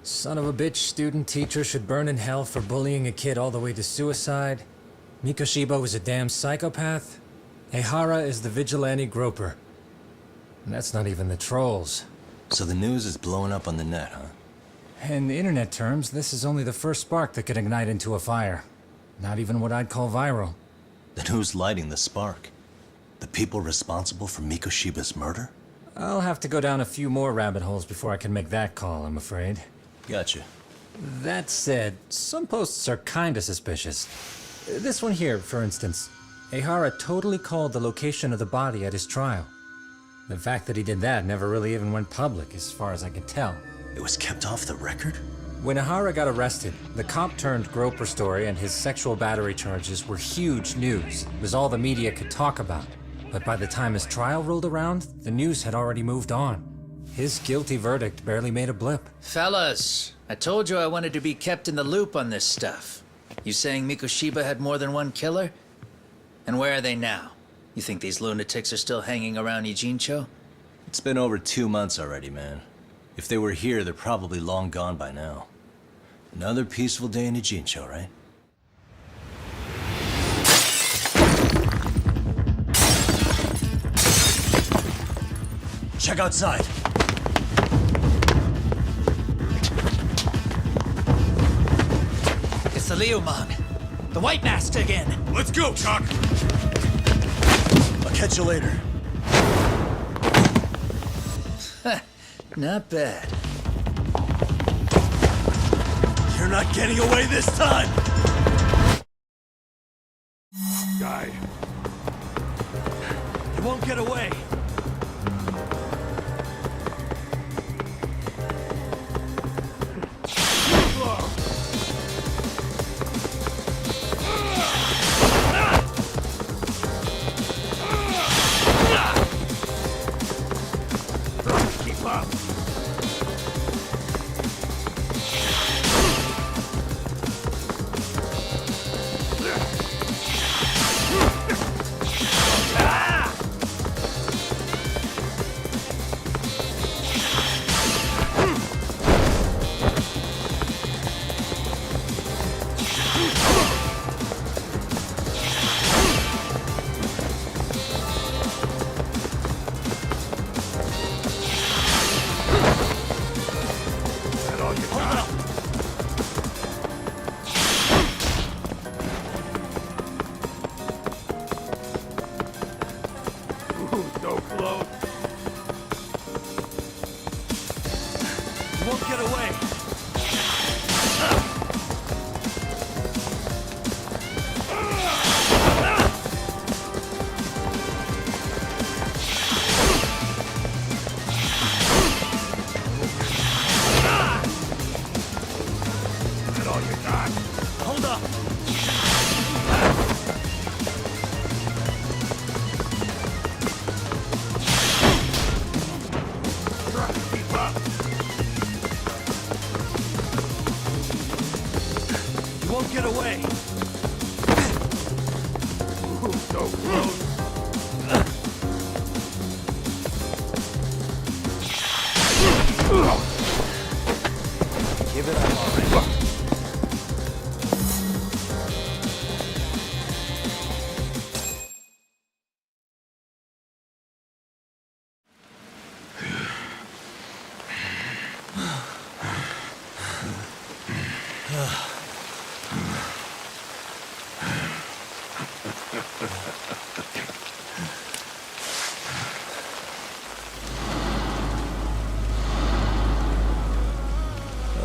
Son of a bitch student teacher should burn in hell for bullying a kid all the way to suicide. Mikoshiba was a damn psychopath. Ehara is the vigilante groper. And that's not even the trolls. So the news is blowing up on the net, huh? In internet terms, this is only the first spark that could ignite into a fire. Not even what I'd call viral. Then who's lighting the spark? The people responsible for Mikoshiba's murder? I'll have to go down a few more rabbit holes before I can make that call, I'm afraid. Gotcha. That said, some posts are kinda suspicious. This one here, for instance. Ehara totally called the location of the body at his trial. The fact that he did that never really even went public, as far as I can tell. It was kept off the record? When Ehara got arrested, the cop-turned-groper story and his sexual battery charges were huge news. It was all the media could talk about. But by the time his trial rolled around, the news had already moved on. His guilty verdict barely made a blip. Fellas, I told you I wanted to be kept in the loop on this stuff. You saying Mikoshiba had more than one killer? And where are they now? You think these lunatics are still hanging around Ijincho? It's been over 2 months already, man. If they were here, they're probably long gone by now. Another peaceful day in Ijincho, right? Check outside. It's the Leomon. The White Mask again. Let's go, Chuck! I'll catch you later. Not bad. You're not getting away this time! Guy. You won't get away.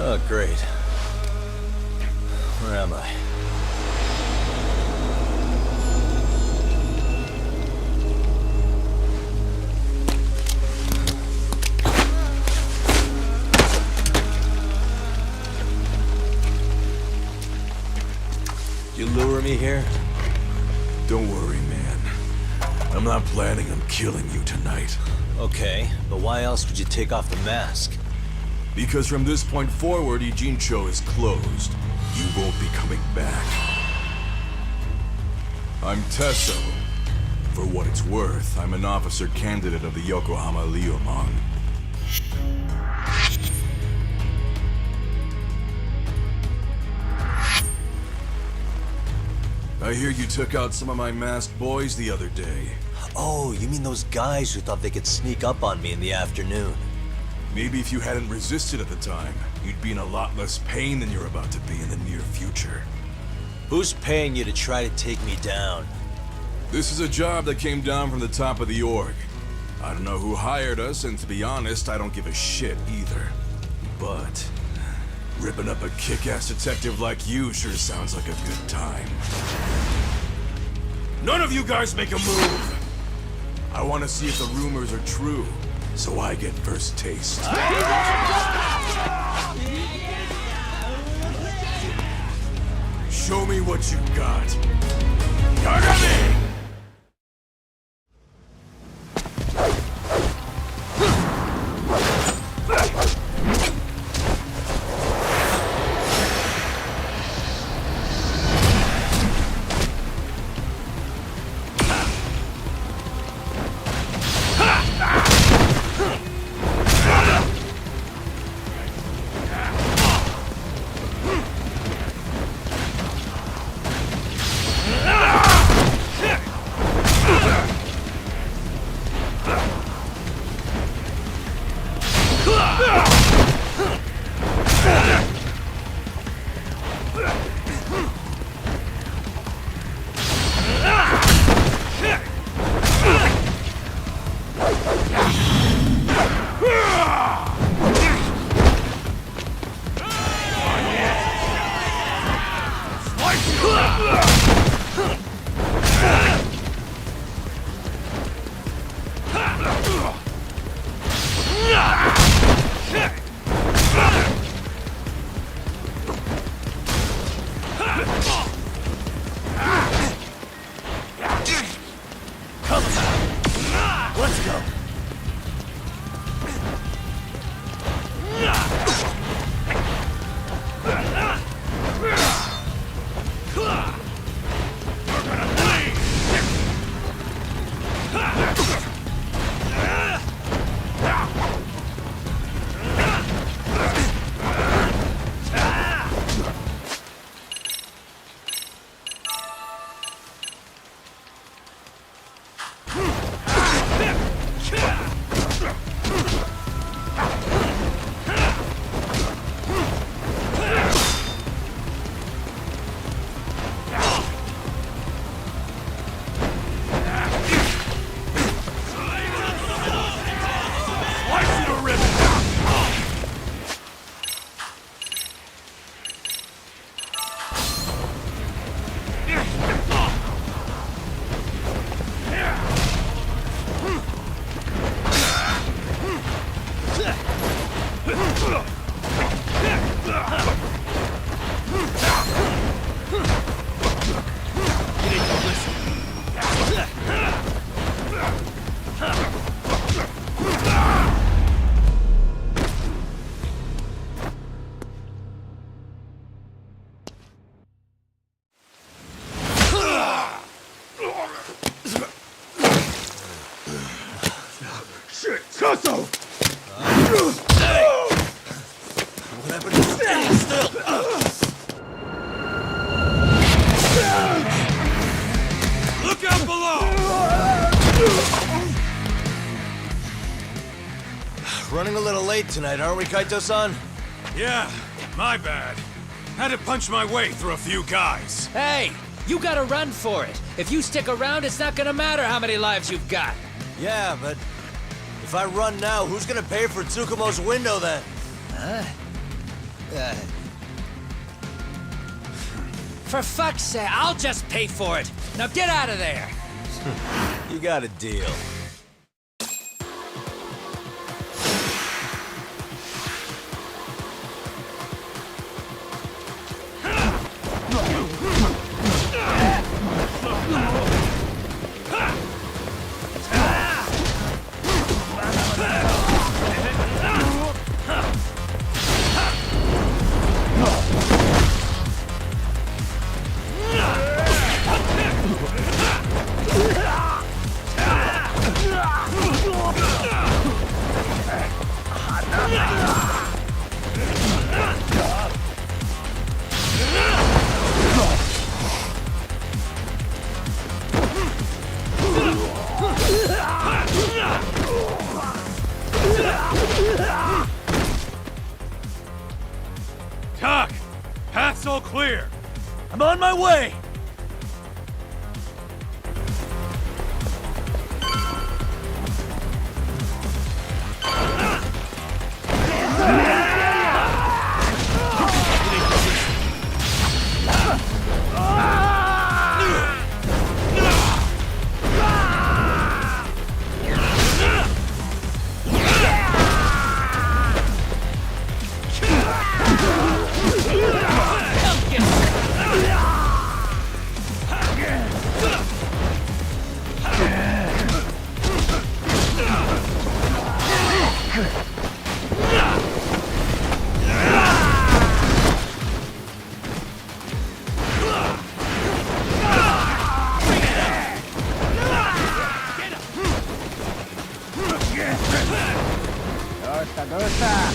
Oh, great. Where am I? You lure me here? Don't worry, man. I'm not planning on killing you tonight. Okay, but why else would you take off the mask? Because from this point forward, Ijincho is closed. You won't be coming back. I'm Tesso. For what it's worth, I'm an officer candidate of the Yokohama Ryomon. I hear you took out some of my masked boys the other day. Oh, you mean those guys who thought they could sneak up on me in the afternoon? Maybe if you hadn't resisted at the time, you'd be in a lot less pain than you're about to be in the near future. Who's paying you to try to take me down? This is a job that came down from the top of the org. I don't know who hired us, and to be honest, I don't give a shit either. But ripping up a kick-ass detective like you sure sounds like a good time. None of you guys make a move! I want to see if the rumors are true, so I get first taste. Show me what you got. Yagami! Running a little late tonight, aren't we, Kaito-san? Yeah, my bad. Had to punch my way through a few guys. Hey, you gotta run for it. If you stick around, it's not gonna matter how many lives you've got. Yeah, but if I run now, who's gonna pay for Tsukumo's window then? For fuck's sake, I'll just pay for it. Now get out of there. You got a deal. Tak! Path's all clear! I'm on my way!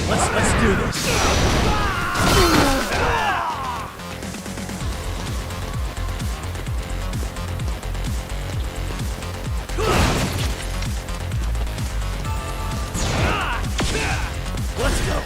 Let's do this. Let's go.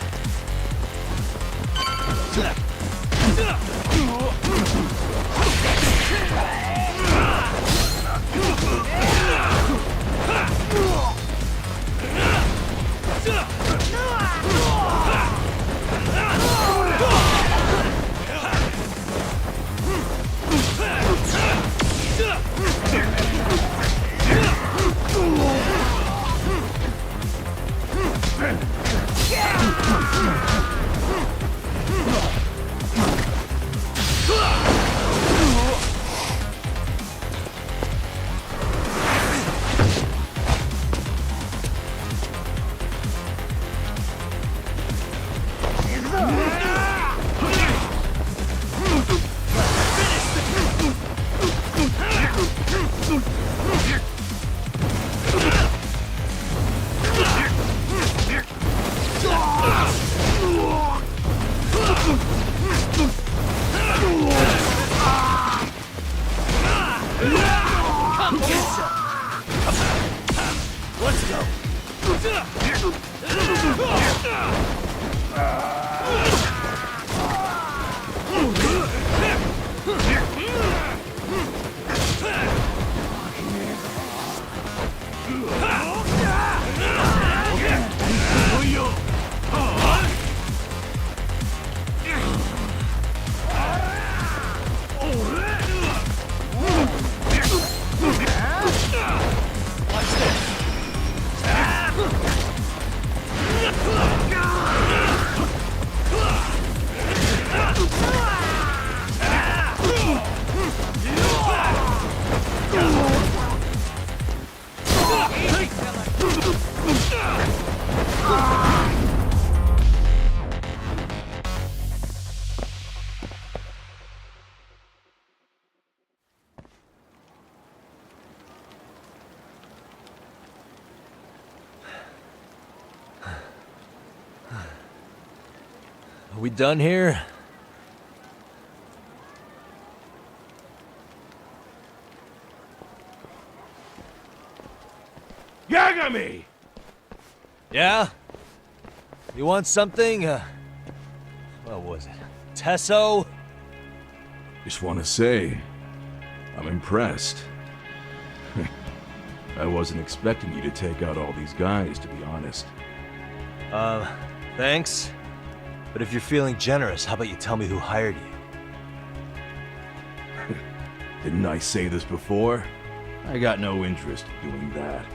Let's go. Are we done here? Yagami! Yeah? You want something? What was it? Tesso? Just want to say, I'm impressed. I wasn't expecting you to take out all these guys, to be honest. Thanks. But if you're feeling generous, how about you tell me who hired you? Didn't I say this before? I got no interest in doing that.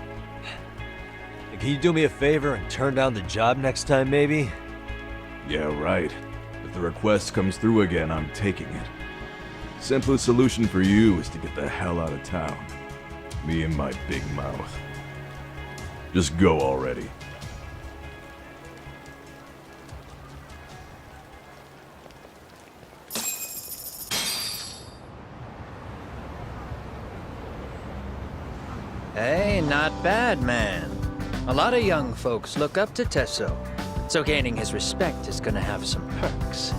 Can you do me a favor and turn down the job next time, maybe? Yeah, right. If the request comes through again, I'm taking it. Simplest solution for you is to get the hell out of town. Me and my big mouth. Just go already. Hey, not bad, man. A lot of young folks look up to Tesso, so gaining his respect is gonna have some perks.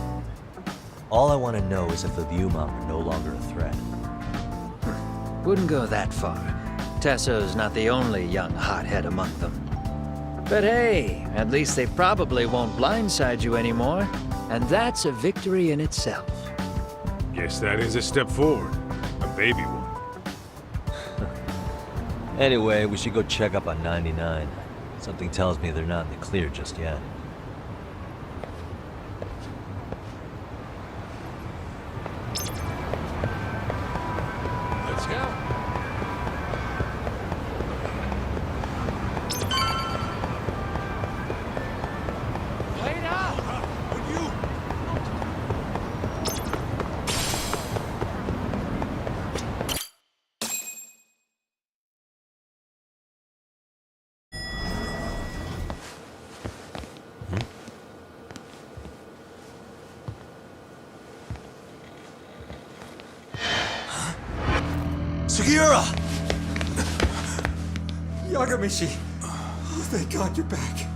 All I want to know is if the Vyuma are no longer a threat. Wouldn't go that far. Tesso's not the only young hothead among them. But hey, at least they probably won't blindside you anymore, and that's a victory in itself. Guess that is a step forward. A baby one. Anyway, we should go check up on 99. Something tells me they're not in the clear just yet. Let's go. Wait up! Would you? Sugiura! Yagamishi! Oh, thank God you're back.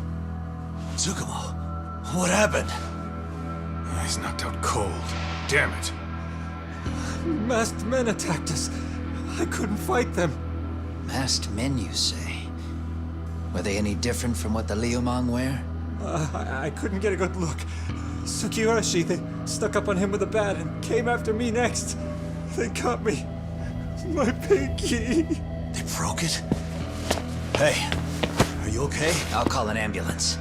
Tsukumo, what happened? He's knocked out cold. Damn it. Masked men attacked us. I couldn't fight them. Masked men, you say? Were they any different from what the Liumang wear? I couldn't get a good look. Sugiura, they stuck up on him with a bat and came after me next. They got me. My pinky. They broke it? Hey, are you okay? I'll call an ambulance.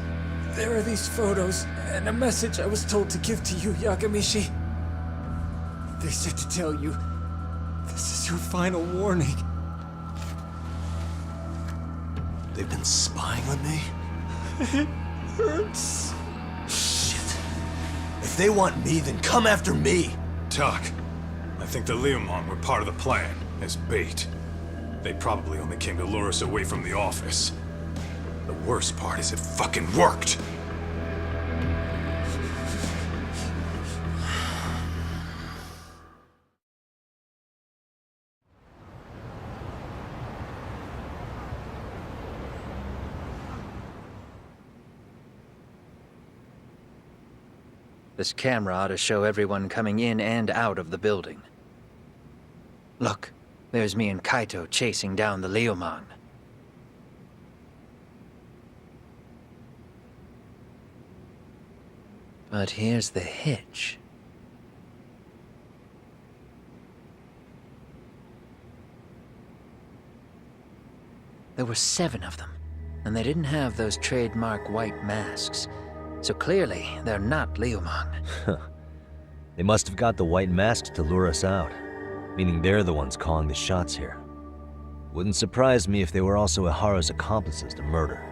There are these photos and a message I was told to give to you, Yagamishi. They said to tell you, this is your final warning. They've been spying on me? It hurts. Shit. If they want me, then come after me! Talk. I think the Liumang were part of the plan, as bait. They probably only came to lure us away from the office. The worst part is it fucking worked! This camera ought to show everyone coming in and out of the building. Look, there's me and Kaito chasing down the Liumang. But here's the hitch. There were 7 of them, and they didn't have those trademark white masks. So clearly, they're not Liumang. They must have got the white masks to lure us out, meaning they're the ones calling the shots here. Wouldn't surprise me if they were also Ehara's accomplices to murder.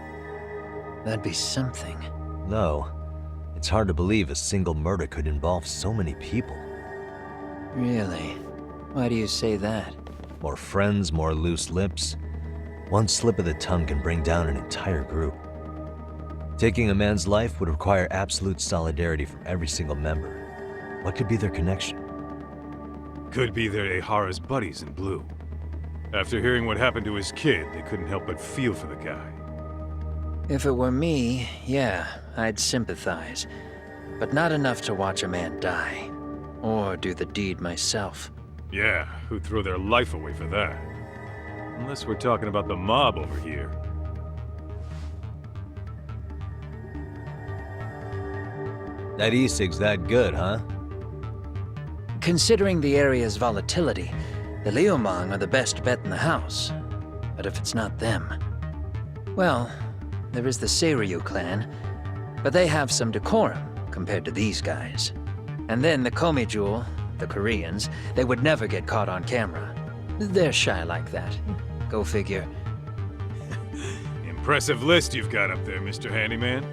That'd be something. Though, it's hard to believe a single murder could involve so many people. Really? Why do you say that? More friends, more loose lips. One slip of the tongue can bring down an entire group. Taking a man's life would require absolute solidarity from every single member. What could be their connection? Could be they're Ehara's buddies in blue. After hearing what happened to his kid, they couldn't help but feel for the guy. If it were me, yeah, I'd sympathize. But not enough to watch a man die. Or do the deed myself. Yeah, who'd throw their life away for that? Unless we're talking about the mob over here. That e-cig's that good, huh? Considering the area's volatility, the Liumang are the best bet in the house. But if it's not them... Well, there is the Seiryo clan, but they have some decorum compared to these guys. And then the Komijul, the Koreans, they would never get caught on camera. They're shy like that. Go figure. Impressive list you've got up there, Mr. Handyman.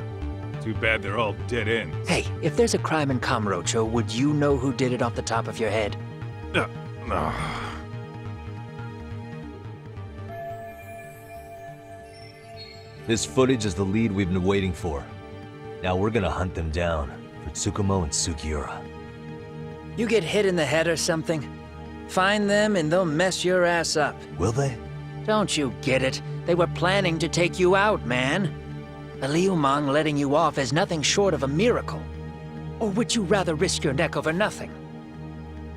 Too bad they're all dead ends. Hey, if there's a crime in Kamurocho, would you know who did it off the top of your head? No. This footage is the lead we've been waiting for. Now we're gonna hunt them down for Tsukumo and Sugiura. You get hit in the head or something? Find them and they'll mess your ass up. Will they? Don't you get it? They were planning to take you out, man. The Liumang letting you off is nothing short of a miracle. Or would you rather risk your neck over nothing?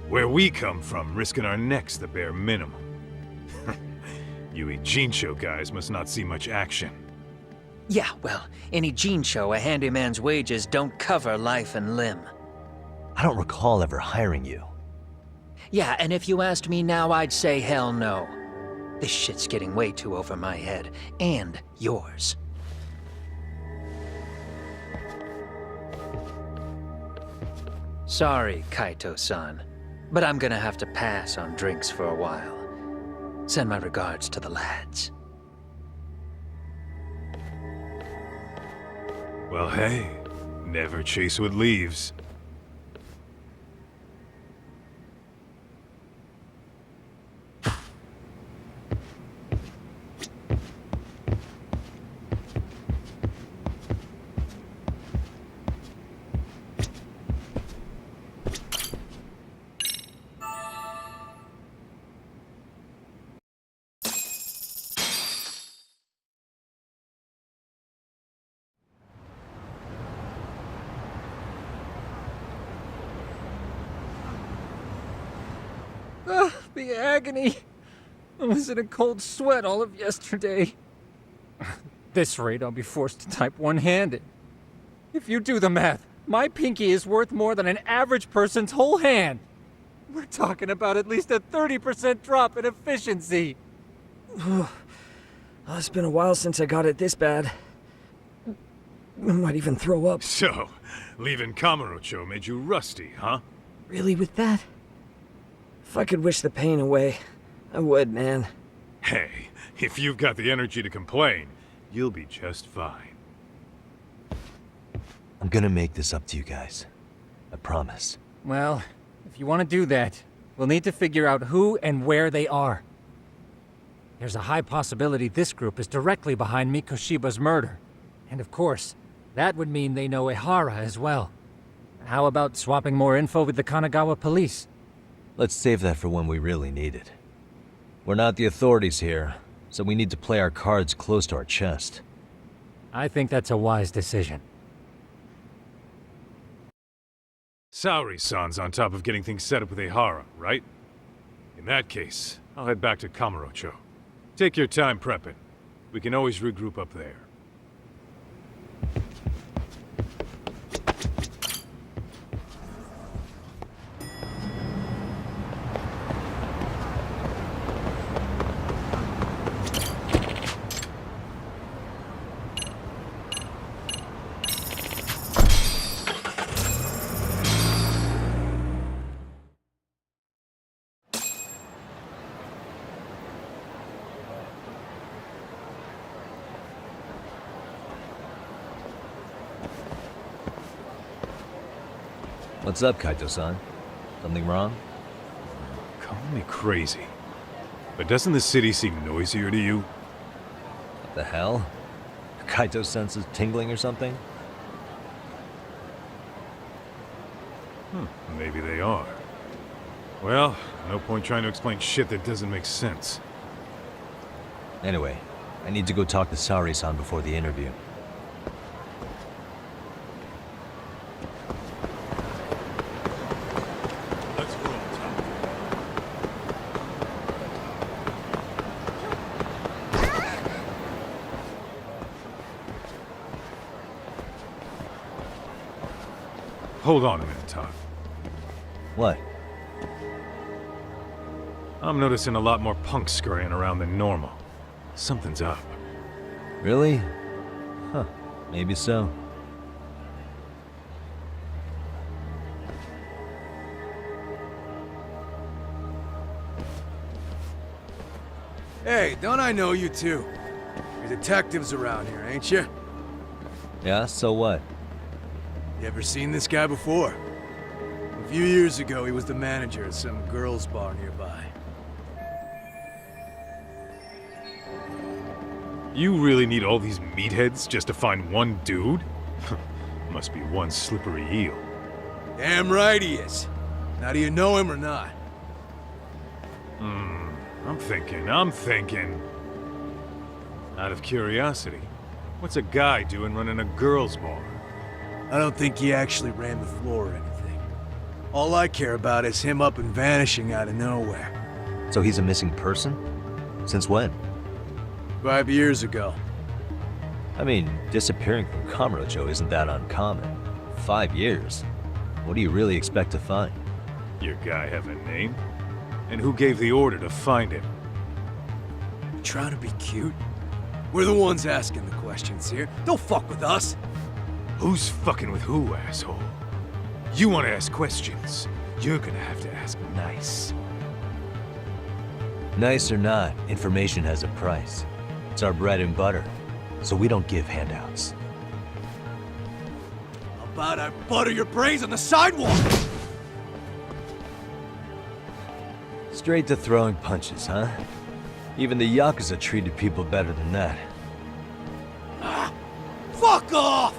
Where we come from, risking our necks the bare minimum. You Ijincho guys must not see much action. Yeah, well, in Ijincho, a handyman's wages don't cover life and limb. I don't recall ever hiring you. Yeah, and if you asked me now, I'd say hell no. This shit's getting way too over my head. And yours. Sorry, Kaito-san, but I'm gonna have to pass on drinks for a while. Send my regards to the lads. Well, hey, never chase what leaves. The agony! I was in a cold sweat all of yesterday. At this rate, I'll be forced to type one-handed. If you do the math, my pinky is worth more than an average person's whole hand. We're talking about at least a 30% drop in efficiency. It's been a while since I got it this bad. I might even throw up. So, leaving Kamurocho made you rusty, huh? Really with that? If I could wish the pain away, I would, man. Hey, if you've got the energy to complain, you'll be just fine. I'm gonna make this up to you guys. I promise. Well, if you want to do that, we'll need to figure out who and where they are. There's a high possibility this group is directly behind Mikoshiba's murder. And of course, that would mean they know Ehara as well. How about swapping more info with the Kanagawa police? Let's save that for when we really need it. We're not the authorities here, so we need to play our cards close to our chest. I think that's a wise decision. Saori-san's on top of getting things set up with Ehara, right? In that case, I'll head back to Kamurocho. Take your time prepping. We can always regroup up there. What's up, Kaito-san? Something wrong? Call me crazy, but doesn't the city seem noisier to you? What the hell? Kaito senses tingling or something? Maybe they are. Well, no point trying to explain shit that doesn't make sense. Anyway, I need to go talk to Saori-san before the interview. Let's roll, Tom. Hold on a minute, Todd. What? I'm noticing a lot more punks scurrying around than normal. Something's up. Really? Huh, maybe so. Hey, don't I know you two? You're detectives around here, ain't you? Yeah, so what? You ever seen this guy before? A few years ago, he was the manager at some girls' bar nearby. You really need all these meatheads just to find one dude? Must be one slippery eel. Damn right he is. Now, do you know him or not? I'm thinking. Out of curiosity, what's a guy doing running a girls' bar? I don't think he actually ran the floor or anything. All I care about is him up and vanishing out of nowhere. So he's a missing person? Since when? 5 years ago. I mean, disappearing from Kamurocho isn't that uncommon. 5 years. What do you really expect to find? Your guy have a name? And who gave the order to find him? You trying to be cute? We're the ones asking the questions here. Don't fuck with us. Who's fucking with who, asshole? You want to ask questions? You're gonna have to ask nice. Nice or not, information has a price. It's our bread and butter, so we don't give handouts. How about I butter your brains on the sidewalk? Straight to throwing punches, huh? Even the Yakuza treated people better than that. Fuck off!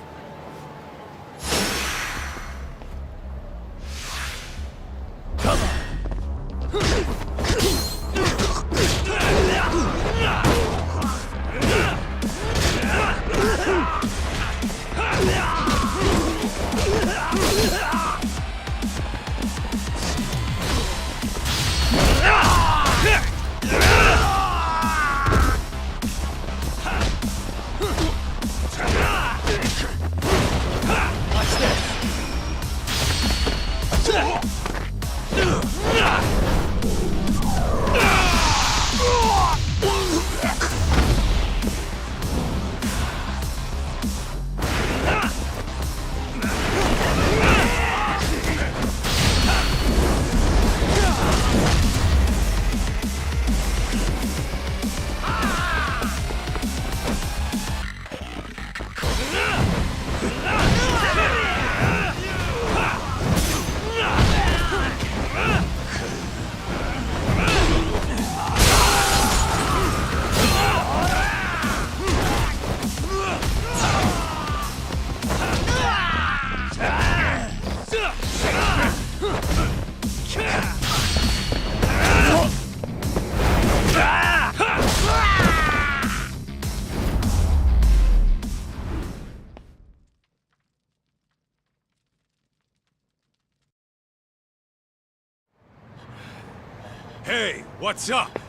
Hey, what's up?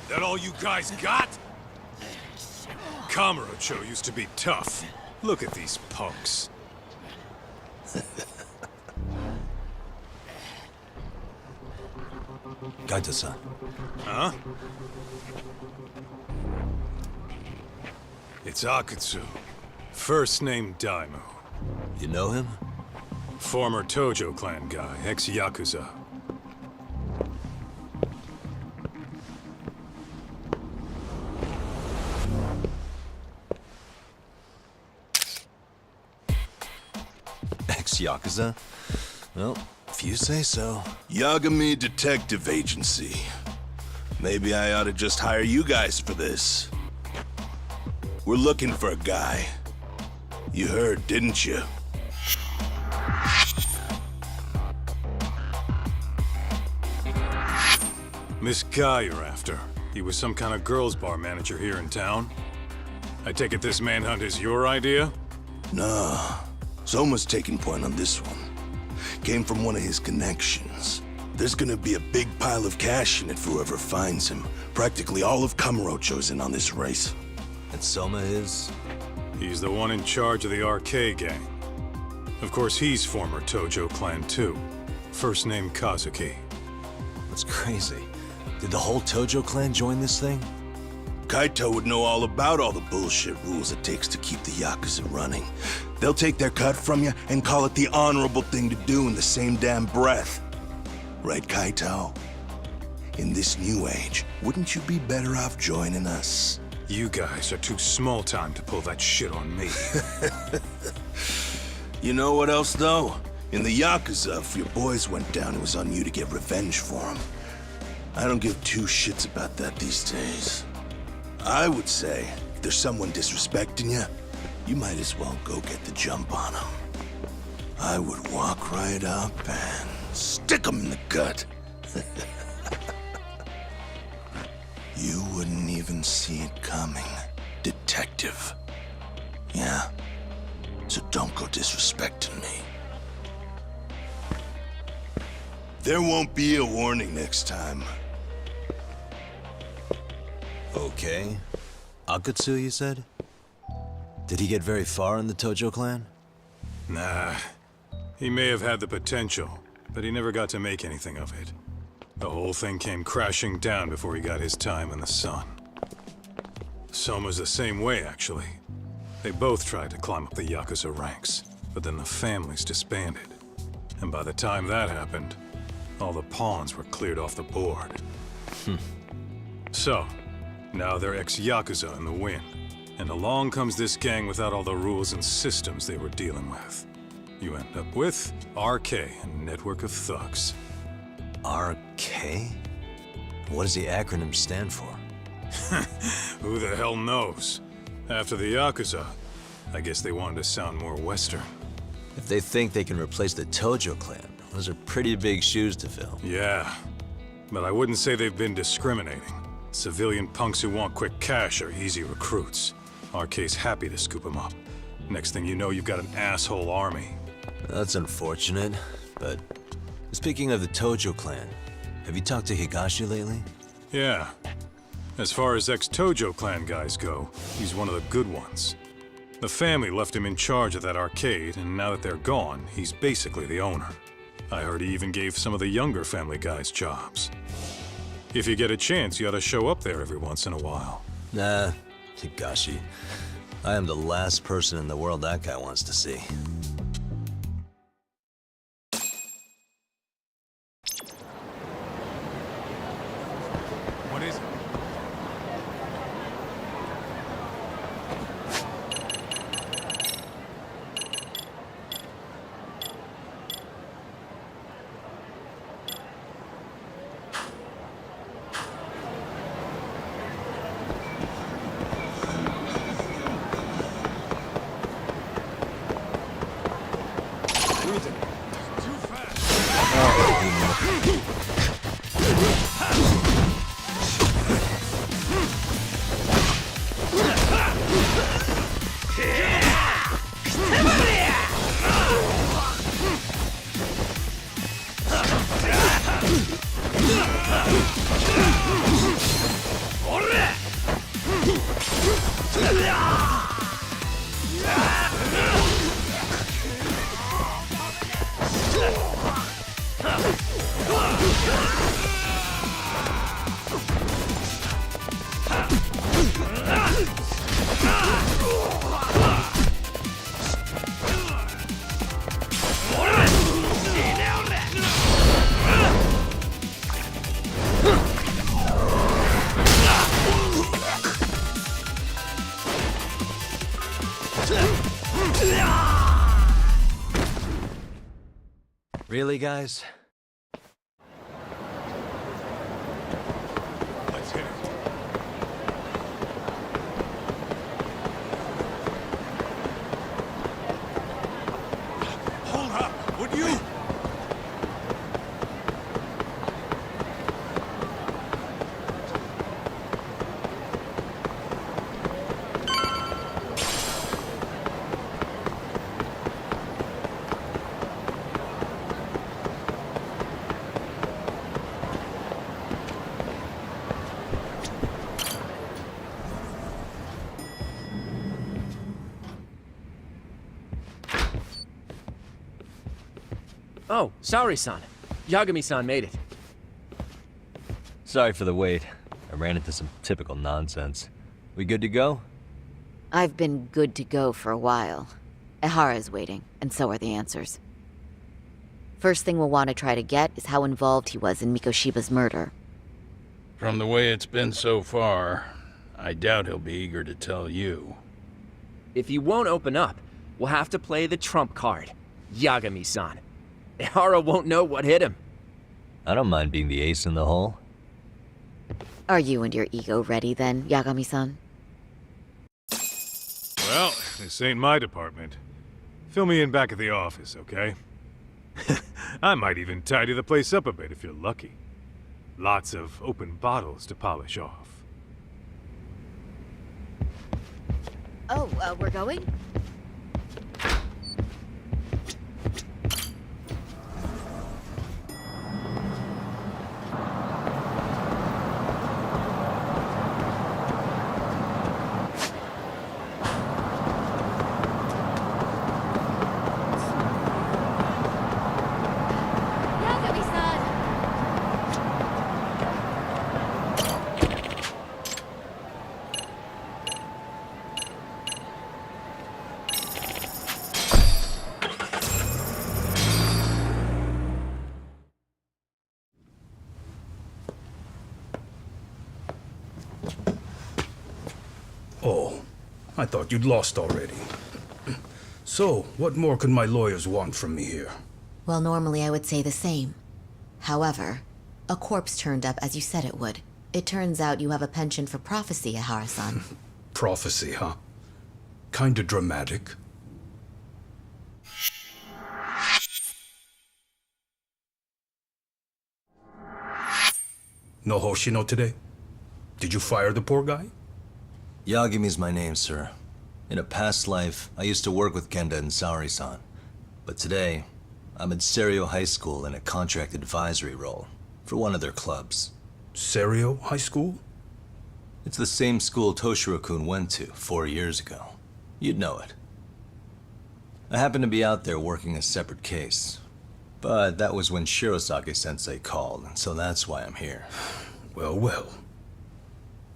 That all you guys got? Kamurocho used to be tough. Look at these punks. Kaito-san. Huh? It's Akutsu. First name Daimyo. You know him? Former Tojo clan guy, ex-Yakuza. Ex-Yakuza? Well, if you say so. Yagami Detective Agency. Maybe I ought to just hire you guys for this. We're looking for a guy. You heard, didn't you? This guy you're after. He was some kind of girls' bar manager here in town. I take it this manhunt is your idea? Nah. Soma's taking point on this one. Came from one of his connections. There's gonna be a big pile of cash in it for whoever finds him. Practically all of Kamurocho's in on this race. And Soma is? He's the one in charge of the RK gang. Of course, he's former Tojo clan too. First name Kazuki. That's crazy. Did the whole Tojo clan join this thing? Kaito would know all about all the bullshit rules it takes to keep the Yakuza running. They'll take their cut from you and call it the honorable thing to do in the same damn breath. Right, Kaito? In this new age, wouldn't you be better off joining us? You guys are too small time to pull that shit on me. You know what else, though? In the Yakuza, if your boys went down, it was on you to get revenge for them. I don't give two shits about that these days. I would say, if there's someone disrespecting you, you might as well go get the jump on them. I would walk right up and stick them in the gut. You wouldn't even see it coming, detective. Yeah? So don't go disrespecting me. There won't be a warning next time. Okay. Akatsu, you said? Did he get very far in the Tojo clan? Nah. He may have had the potential, but he never got to make anything of it. The whole thing came crashing down before he got his time in the sun. Soma's the same way, actually. They both tried to climb up the Yakuza ranks, but then the families disbanded. And by the time that happened, all the pawns were cleared off the board. So, now they're ex-Yakuza in the wind. And along comes this gang without all the rules and systems they were dealing with. You end up with RK, a network of thugs. RK? What does the acronym stand for? Who the hell knows? After the Yakuza, I guess they wanted to sound more Western. If they think they can replace the Tojo clan, those are pretty big shoes to fill. Yeah, but I wouldn't say they've been discriminating. Civilian punks who want quick cash are easy recruits. RK's happy to scoop them up. Next thing you know, you've got an asshole army. That's unfortunate, but speaking of the Tojo clan, have you talked to Higashi lately? Yeah. As far as ex-Tojo clan guys go, he's one of the good ones. The family left him in charge of that arcade, and now that they're gone, he's basically the owner. I heard he even gave some of the younger family guys jobs. If you get a chance, you ought to show up there every once in a while. Nah, Higashi. I am the last person in the world that guy wants to see. What is it? Really, guys? Let's hit it. Hold up, would you? Oh, Saori-san. Yagami-san made it. Sorry for the wait. I ran into some typical nonsense. We good to go? I've been good to go for a while. Ehara is waiting, and so are the answers. First thing we'll want to try to get is how involved he was in Mikoshiba's murder. From the way it's been so far, I doubt he'll be eager to tell you. If he won't open up, we'll have to play the trump card. Yagami-san. Ehara won't know what hit him. I don't mind being the ace in the hole. Are you and your ego ready then, Yagami-san? Well, this ain't my department. Fill me in back at the office, okay? I might even tidy the place up a bit if you're lucky. Lots of open bottles to polish off. Oh, we're going? Oh, I thought you'd lost already. So, what more could my lawyers want from me here? Well, normally I would say the same. However, a corpse turned up as you said it would. It turns out you have a penchant for prophecy, Ehara-san. Prophecy, huh? Kinda dramatic. No Hoshino today? Did you fire the poor guy? Yagami's my name, sir. In a past life, I used to work with Kenda and Saori-san. But today, I'm at Seiryo High School in a contract advisory role for one of their clubs. Seiryo High School? It's the same school Toshiro-kun went to 4 years ago. You'd know it. I happened to be out there working a separate case. But that was when Shirosaki-sensei called, and so that's why I'm here. Well, well.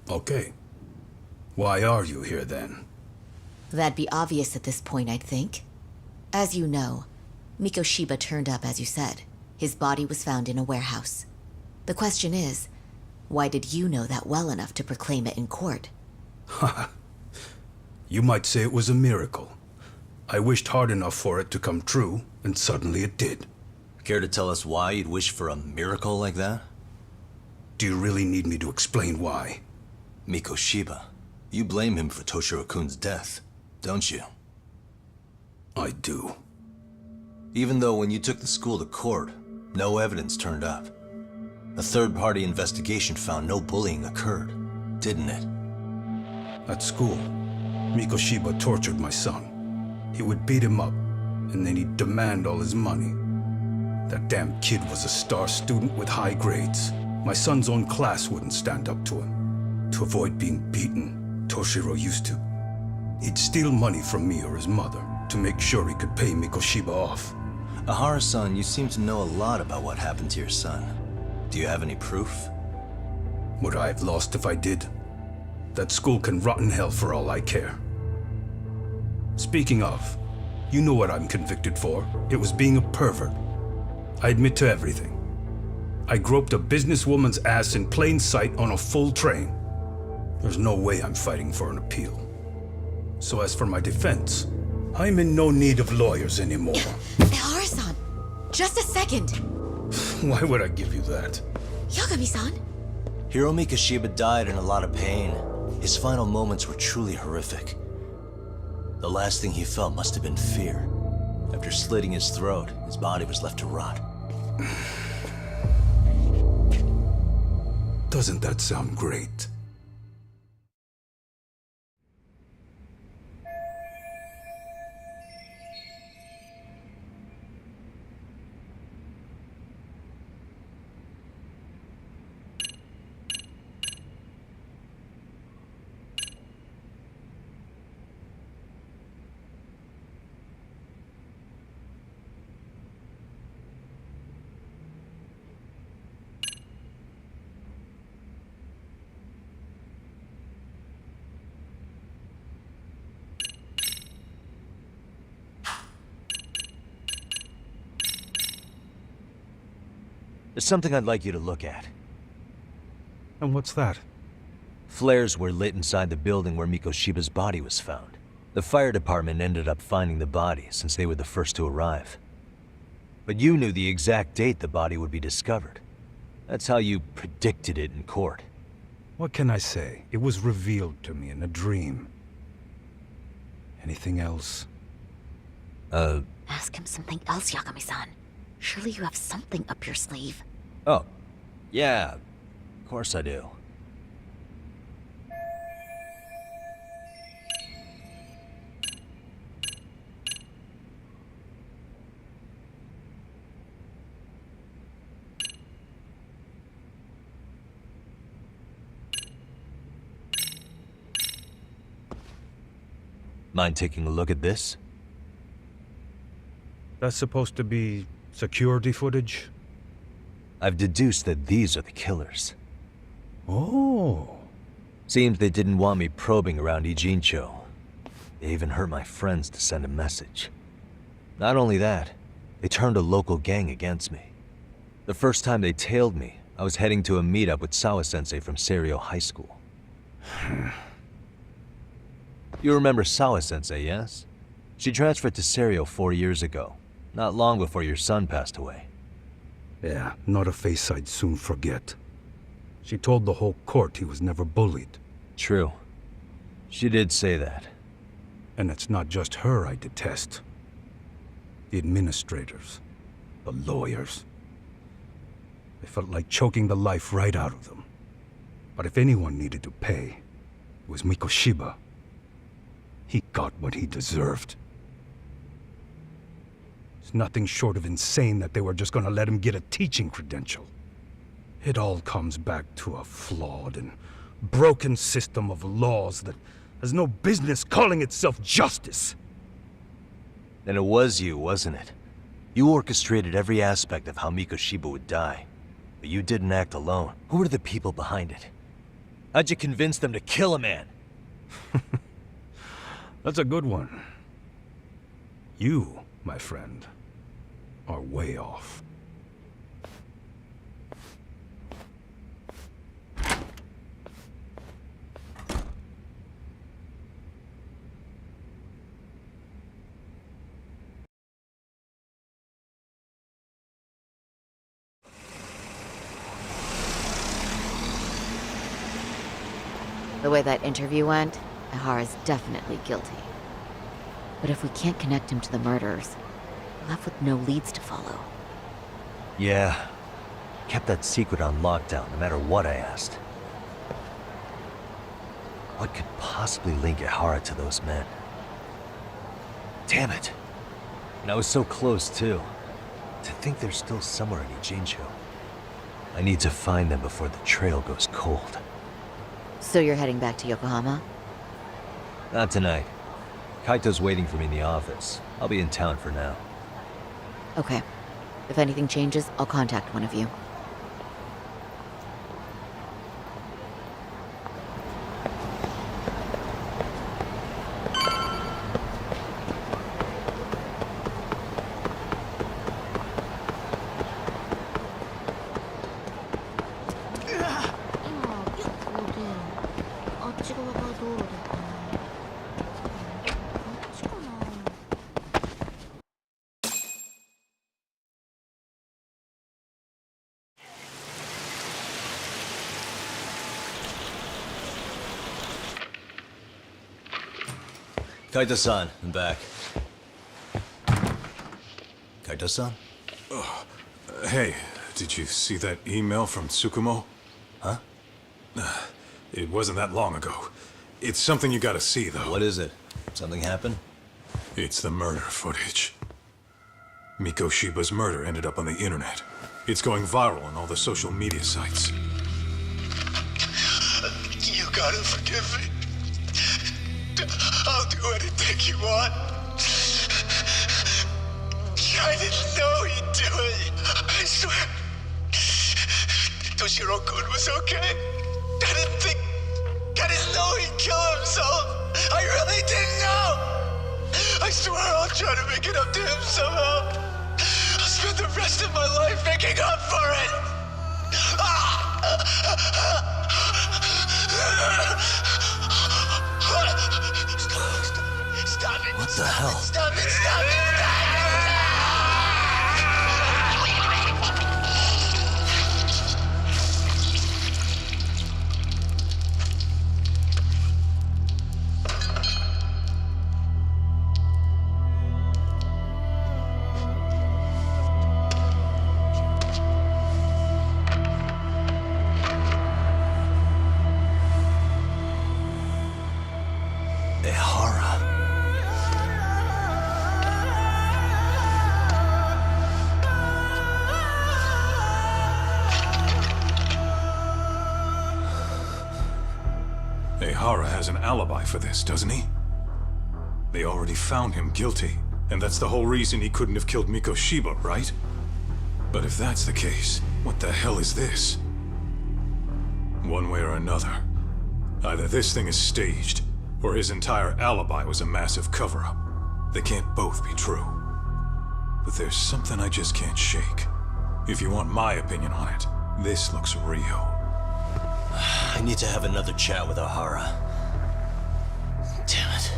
Okay. Why are you here then? That'd be obvious at this point, I'd think. As you know, Mikoshiba turned up as you said. His body was found in a warehouse. The question is, why did you know that well enough to proclaim it in court? Haha. You might say it was a miracle. I wished hard enough for it to come true, and suddenly it did. Care to tell us why you'd wish for a miracle like that? Do you really need me to explain why? Mikoshiba. You blame him for Toshiro-kun's death, don't you? I do. Even though when you took the school to court, no evidence turned up. A third-party investigation found no bullying occurred, didn't it? At school, Mikoshiba tortured my son. He would beat him up, and then he'd demand all his money. That damn kid was a star student with high grades. My son's own class wouldn't stand up to him. To avoid being beaten, Toshiro used to. He'd steal money from me or his mother to make sure he could pay Mikoshiba off. Ehara-san, you seem to know a lot about what happened to your son. Do you have any proof? Would I have lost if I did? That school can rot in hell for all I care. Speaking of, you know what I'm convicted for. It was being a pervert. I admit to everything. I groped a businesswoman's ass in plain sight on a full train. There's no way I'm fighting for an appeal. So as for my defense, I'm in no need of lawyers anymore. Ehara-san, just a second. Why would I give you that? Yagami-san. Hiro Mikoshiba died in a lot of pain. His final moments were truly horrific. The last thing he felt must have been fear. After slitting his throat, his body was left to rot. Doesn't that sound great? There's something I'd like you to look at. And what's that? Flares were lit inside the building where Mikoshiba's body was found. The fire department ended up finding the body since they were the first to arrive. But you knew the exact date the body would be discovered. That's how you predicted it in court. What can I say? It was revealed to me in a dream. Anything else? Ask him something else, Yagami-san. Surely you have something up your sleeve. Oh, yeah, of course I do. Mind taking a look at this? That's supposed to be security footage? I've deduced that these are the killers. Oh. Seems they didn't want me probing around Ijincho. They even hurt my friends to send a message. Not only that, they turned a local gang against me. The first time they tailed me, I was heading to a meetup with Sawa-sensei from Seiryo High School. You remember Sawa-sensei, yes? She transferred to Seiryo 4 years ago, not long before your son passed away. Yeah, not a face I'd soon forget. She told the whole court he was never bullied. True. She did say that. And it's not just her I detest. The administrators, the lawyers. I felt like choking the life right out of them. But if anyone needed to pay, it was Mikoshiba. He got what he deserved. It's nothing short of insane that they were just gonna let him get a teaching credential. It all comes back to a flawed and broken system of laws that has no business calling itself justice. Then it was you, wasn't it? You orchestrated every aspect of how Mikoshiba would die. But you didn't act alone. Who were the people behind it? How'd you convince them to kill a man? That's a good one. You, my friend, are way off. The way that interview went, Ehara's definitely guilty. But if we can't connect him to the murderers, we're left with no leads to follow. Yeah. Kept that secret on lockdown, no matter what I asked. What could possibly link Ehara to those men? Damn it. And I was so close, too. To think they're still somewhere in Ijincho. I need to find them before the trail goes cold. So you're heading back to Yokohama? Not tonight. Kaito's waiting for me in the office. I'll be in town for now. Okay. If anything changes, I'll contact one of you. Kaito-san, I'm back. Kaito-san? Hey, did you see that email from Tsukumo? Huh? It wasn't that long ago. It's something you gotta see, though. What is it? Something happened? It's the murder footage. Mikoshiba's murder ended up on the internet. It's going viral on all the social media sites. You gotta forgive me. I'll do anything you want. I didn't know he'd do it. I swear. Toshiro-kun was okay. I didn't know he'd kill himself. I really didn't know. I swear I'll try to make it up to him somehow. I'll spend the rest of my life making up for it. Stop it! What the hell? Stop it! Stop it! Ehara has an alibi for this, doesn't he? They already found him guilty, and that's the whole reason he couldn't have killed Mikoshiba, right? But if that's the case, what the hell is this? One way or another, either this thing is staged, or his entire alibi was a massive cover-up. They can't both be true. But there's something I just can't shake. If you want my opinion on it, this looks real. I need to have another chat with Ehara. Damn it.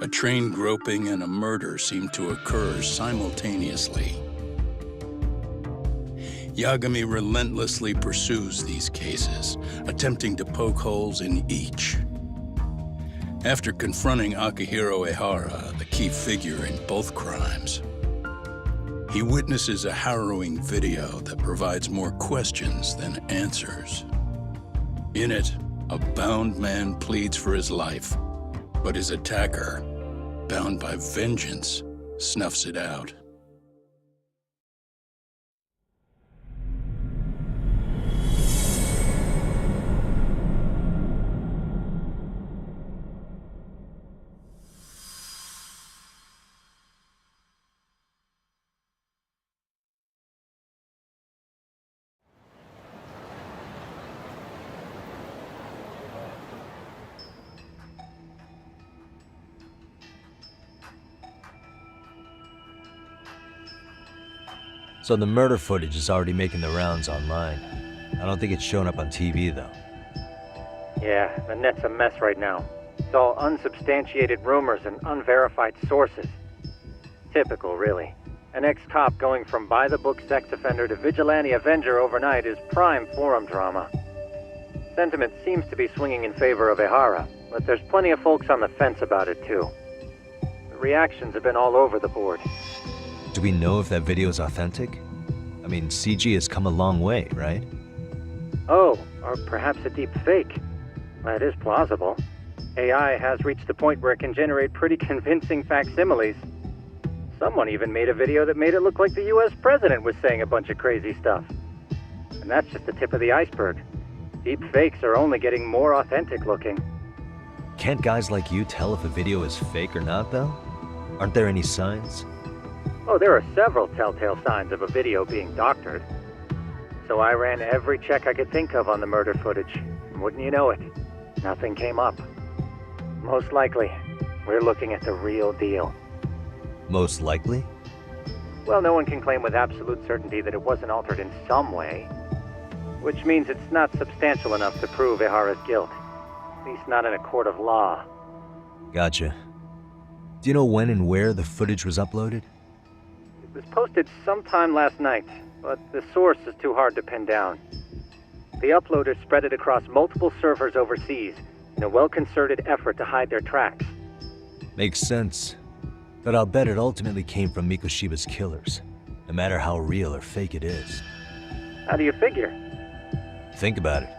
A train groping and a murder seem to occur simultaneously. Yagami relentlessly pursues these cases, attempting to poke holes in each. After confronting Akihiro Ehara, the key figure in both crimes, he witnesses a harrowing video that provides more questions than answers. In it, a bound man pleads for his life, but his attacker, bound by vengeance, snuffs it out. So the murder footage is already making the rounds online. I don't think it's showing up on TV, though. Yeah, the net's a mess right now. It's all unsubstantiated rumors and unverified sources. Typical, really. An ex-cop going from by-the-book sex offender to vigilante avenger overnight is prime forum drama. Sentiment seems to be swinging in favor of Ehara, but there's plenty of folks on the fence about it, too. The reactions have been all over the board. Do we know if that video is authentic? I mean, CG has come a long way, right? Oh, or perhaps a deep fake. That is plausible. AI has reached the point where it can generate pretty convincing facsimiles. Someone even made a video that made it look like the US president was saying a bunch of crazy stuff. And that's just the tip of the iceberg. Deep fakes are only getting more authentic looking. Can't guys like you tell if a video is fake or not, though? Aren't there any signs? Oh, there are several telltale signs of a video being doctored. So I ran every check I could think of on the murder footage. And wouldn't you know it, nothing came up. Most likely, we're looking at the real deal. Most likely? Well, no one can claim with absolute certainty that it wasn't altered in some way. Which means it's not substantial enough to prove Ehara's guilt. At least not in a court of law. Gotcha. Do you know when and where the footage was uploaded? It was posted sometime last night, but the source is too hard to pin down. The uploaders spread it across multiple servers overseas in a well-concerted effort to hide their tracks. Makes sense. But I'll bet it ultimately came from Mikoshiba's killers, no matter how real or fake it is. How do you figure? Think about it.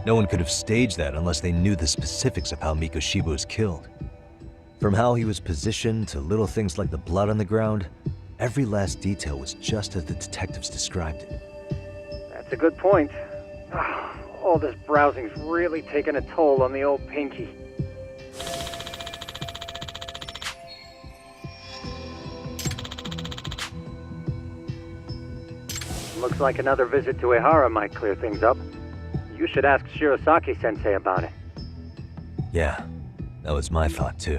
No one could have staged that unless they knew the specifics of how Mikoshiba was killed. From how he was positioned to little things like the blood on the ground, every last detail was just as the detectives described it. That's a good point. All this browsing's really taken a toll on the old pinky. Looks like another visit to Ehara might clear things up. You should ask Shirosaki-sensei about it. Yeah, that was my thought too.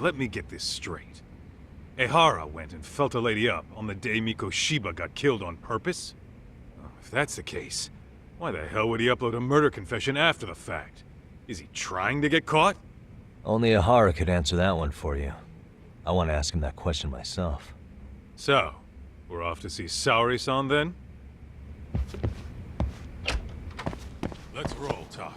Let me get this straight. Ehara went and felt a lady up on the day Mikoshiba got killed on purpose? If that's the case, why the hell would he upload a murder confession after the fact? Is he trying to get caught? Only Ehara could answer that one for you. I want to ask him that question myself. So, we're off to see Saori-san then? Let's roll, Talk.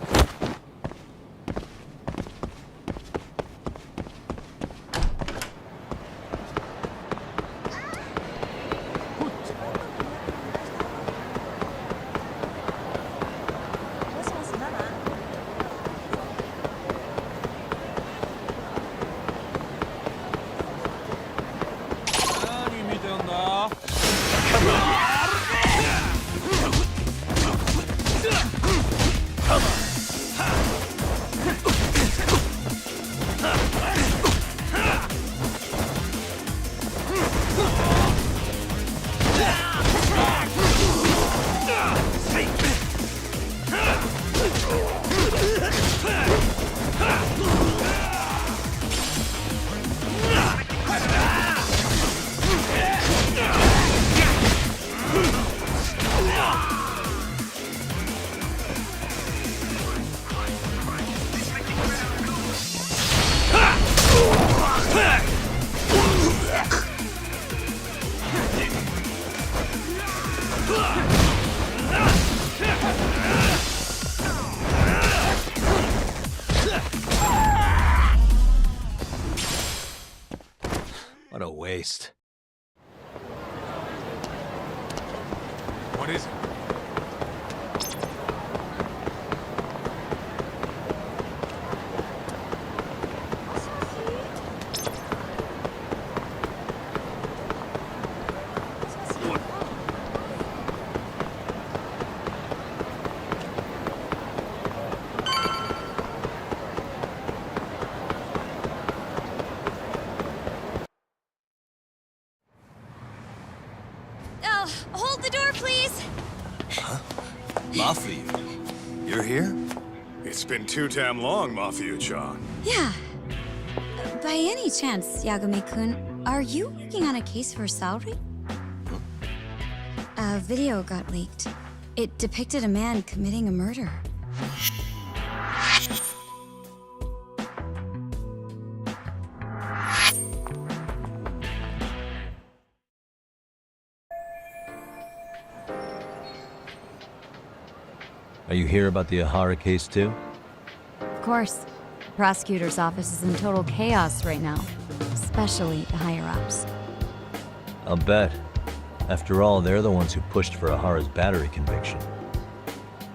Christ. What is it? Hold the door, please! Mafia, you're here? It's been too damn long, Mafia-chan. Yeah. By any chance, Yagami-kun, are you working on a case for Saori? A video got leaked. It depicted a man committing a murder. Are you here about the Ehara case too? Of course. The prosecutor's office is in total chaos right now, especially the higher-ups. I'll bet. After all, they're the ones who pushed for Ehara's battery conviction.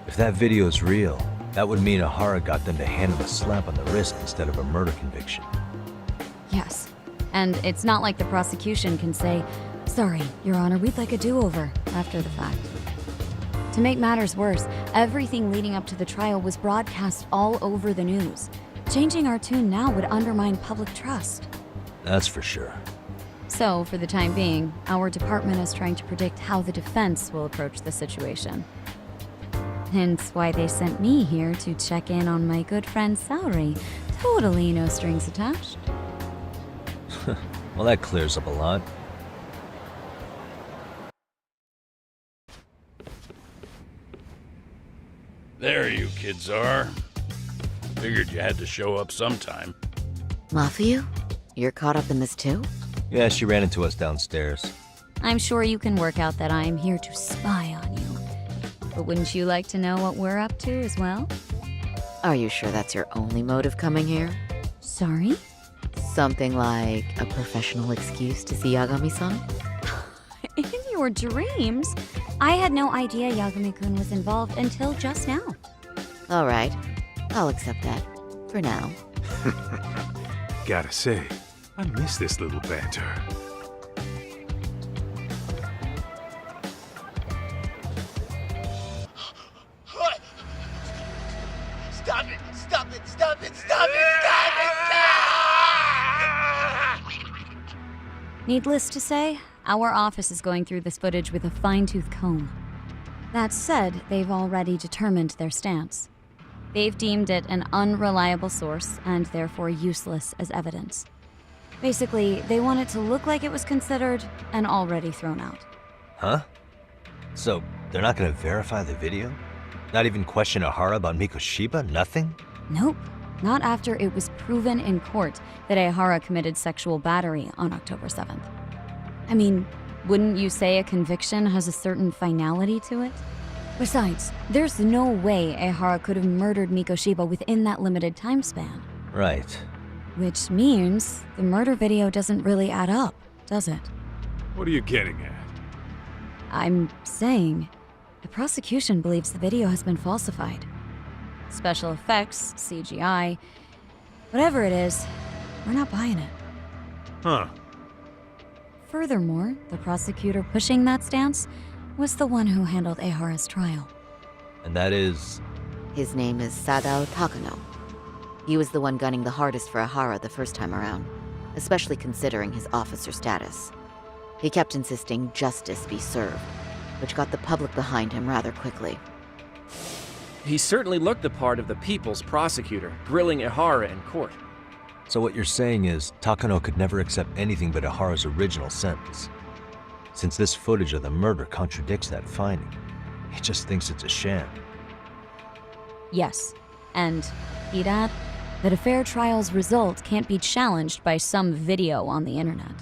If that video is real, that would mean Ehara got them to hand him a slap on the wrist instead of a murder conviction. Yes. And it's not like the prosecution can say, "Sorry, Your Honor, we'd like a do-over," after the fact. To make matters worse, everything leading up to the trial was broadcast all over the news. Changing our tune now would undermine public trust. That's for sure. So, for the time being, our department is trying to predict how the defense will approach the situation. Hence why they sent me here to check in on my good friend Saori. Totally no strings attached. Well, that clears up a lot. There you kids are. Figured you had to show up sometime. Mafia? You're caught up in this too? Yeah, she ran into us downstairs. I'm sure you can work out that I'm here to spy on you. But wouldn't you like to know what we're up to as well? Are you sure that's your only motive coming here? Sorry? Something like a professional excuse to see Yagami-san? In your dreams? I had no idea Yagami-kun was involved until just now. All right, I'll accept that. For now. Gotta say, I miss this little banter. What? Stop it! Stop it! Stop it! Stop it! Stop it! Needless to say, our office is going through this footage with a fine-tooth comb. That said, they've already determined their stance. They've deemed it an unreliable source and therefore useless as evidence. Basically, they want it to look like it was considered and already thrown out. Huh? So, they're not gonna verify the video? Not even question Ehara about Mikoshiba? Nothing? Nope. Not after it was proven in court that Ehara committed sexual battery on October 7th. I mean, wouldn't you say a conviction has a certain finality to it? Besides, there's no way Ehara could have murdered Mikoshiba within that limited time span. Right. Which means the murder video doesn't really add up, does it? What are you getting at? I'm saying, the prosecution believes the video has been falsified. Special effects, CGI, whatever it is, we're not buying it. Huh. Furthermore, the prosecutor pushing that stance was the one who handled Ehara's trial. And that is... His name is Sadao Takano. He was the one gunning the hardest for Ehara the first time around, especially considering his officer status. He kept insisting justice be served, which got the public behind him rather quickly. He certainly looked the part of the people's prosecutor, grilling Ehara in court. So what you're saying is, Takano could never accept anything but Ehara's original sentence. Since this footage of the murder contradicts that finding, he just thinks it's a sham. Yes, and he'd add that a fair trial's result can't be challenged by some video on the internet.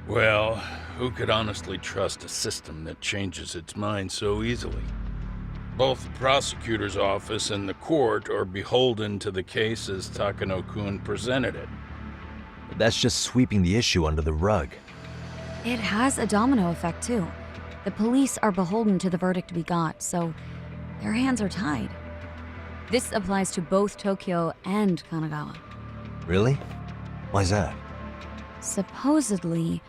Well, who could honestly trust a system that changes its mind so easily? Both the prosecutor's office and the court are beholden to the case as Takano-kun presented it. But that's just sweeping the issue under the rug. It has a domino effect, too. The police are beholden to the verdict we got, so their hands are tied. This applies to both Tokyo and Kanagawa. Really? Why's that? Supposedly,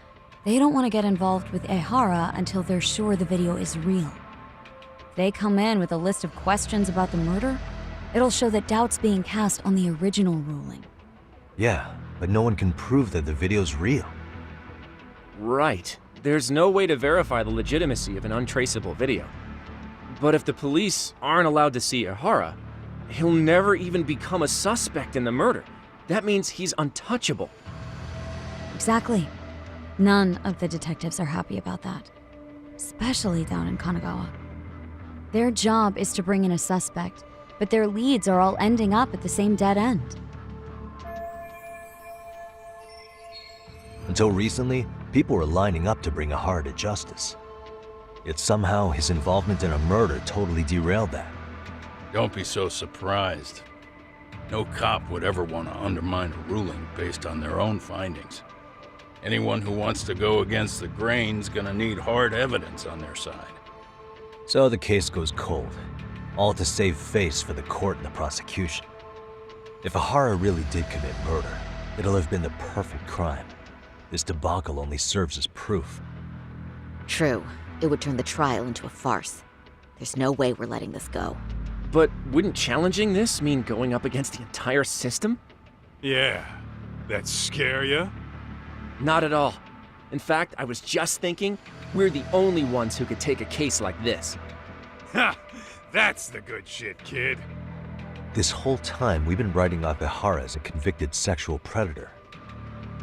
they don't want to get involved with Ehara until they're sure the video is real. If they come in with a list of questions about the murder, it'll show that doubt's being cast on the original ruling. Yeah, but no one can prove that the video's real. Right. There's no way to verify the legitimacy of an untraceable video. But if the police aren't allowed to see Ehara, he'll never even become a suspect in the murder. That means he's untouchable. Exactly. None of the detectives are happy about that. Especially down in Kanagawa. Their job is to bring in a suspect, but their leads are all ending up at the same dead end. Until recently, people were lining up to bring Ehara to justice. Yet somehow his involvement in a murder totally derailed that. Don't be so surprised. No cop would ever want to undermine a ruling based on their own findings. Anyone who wants to go against the grain's gonna need hard evidence on their side. So the case goes cold, all to save face for the court and the prosecution. If Ehara really did commit murder, it'll have been the perfect crime. This debacle only serves as proof. True. It would turn the trial into a farce. There's no way we're letting this go. But wouldn't challenging this mean going up against the entire system? Yeah. That scare ya? Not at all. In fact, I was just thinking, we're the only ones who could take a case like this. Ha! That's the good shit, kid. This whole time, we've been writing off Ehara as a convicted sexual predator.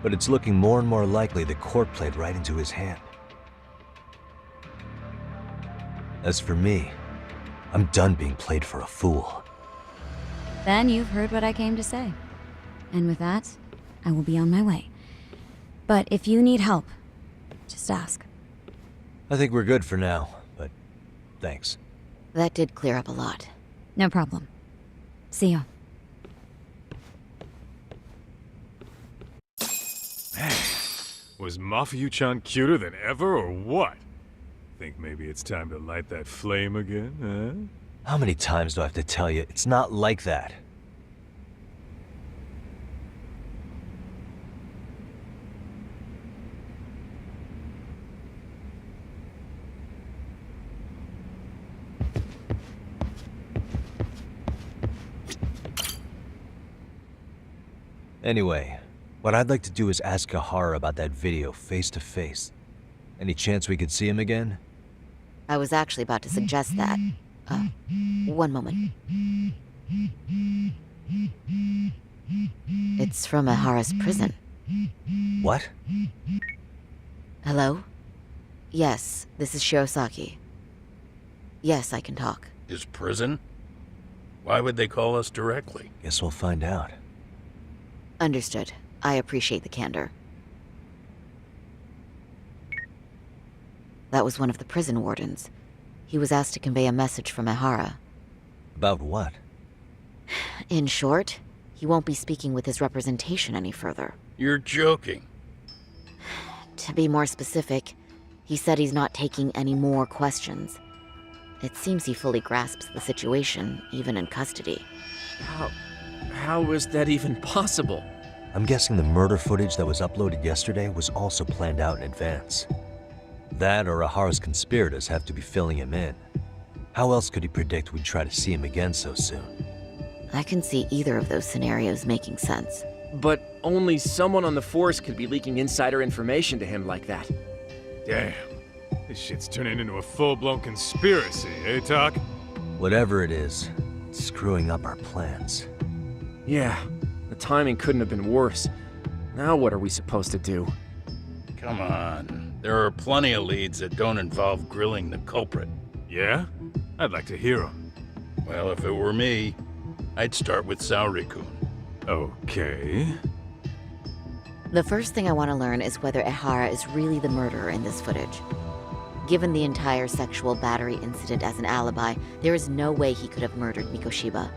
But it's looking more and more likely the court played right into his hand. As for me, I'm done being played for a fool. Then you've heard what I came to say. And with that, I will be on my way. But if you need help, just ask. I think we're good for now, but thanks. That did clear up a lot. No problem. See ya. Was Mafuyu-chan cuter than ever, or what? Think maybe it's time to light that flame again, huh? How many times do I have to tell you, it's not like that? Anyway, what I'd like to do is ask Ehara about that video face to face. Any chance we could see him again? I was actually about to suggest that. One moment. It's from Ehara's prison. What? Hello? Yes, this is Shirosaki. Yes, I can talk. His prison? Why would they call us directly? Guess we'll find out. Understood. I appreciate the candor. That was one of the prison wardens. He was asked to convey a message from Ehara. About what? In short, he won't be speaking with his representation any further. You're joking. To be more specific, he said he's not taking any more questions. It seems he fully grasps the situation, even in custody. How is that even possible? I'm guessing the murder footage that was uploaded yesterday was also planned out in advance. That or Ehara's conspirators have to be filling him in. How else could he predict we'd try to see him again so soon? I can see either of those scenarios making sense. But only someone on the force could be leaking insider information to him like that. Damn. This shit's turning into a full-blown conspiracy, eh, Talk? Whatever it is, it's screwing up our plans. Yeah, the timing couldn't have been worse. Now what are we supposed to do? Come on. There are plenty of leads that don't involve grilling the culprit. Yeah? I'd like to hear them. Well, if it were me, I'd start with Saori-kun. Okay. The first thing I want to learn is whether Ehara is really the murderer in this footage. Given the entire sexual battery incident as an alibi, there is no way he could have murdered Mikoshiba.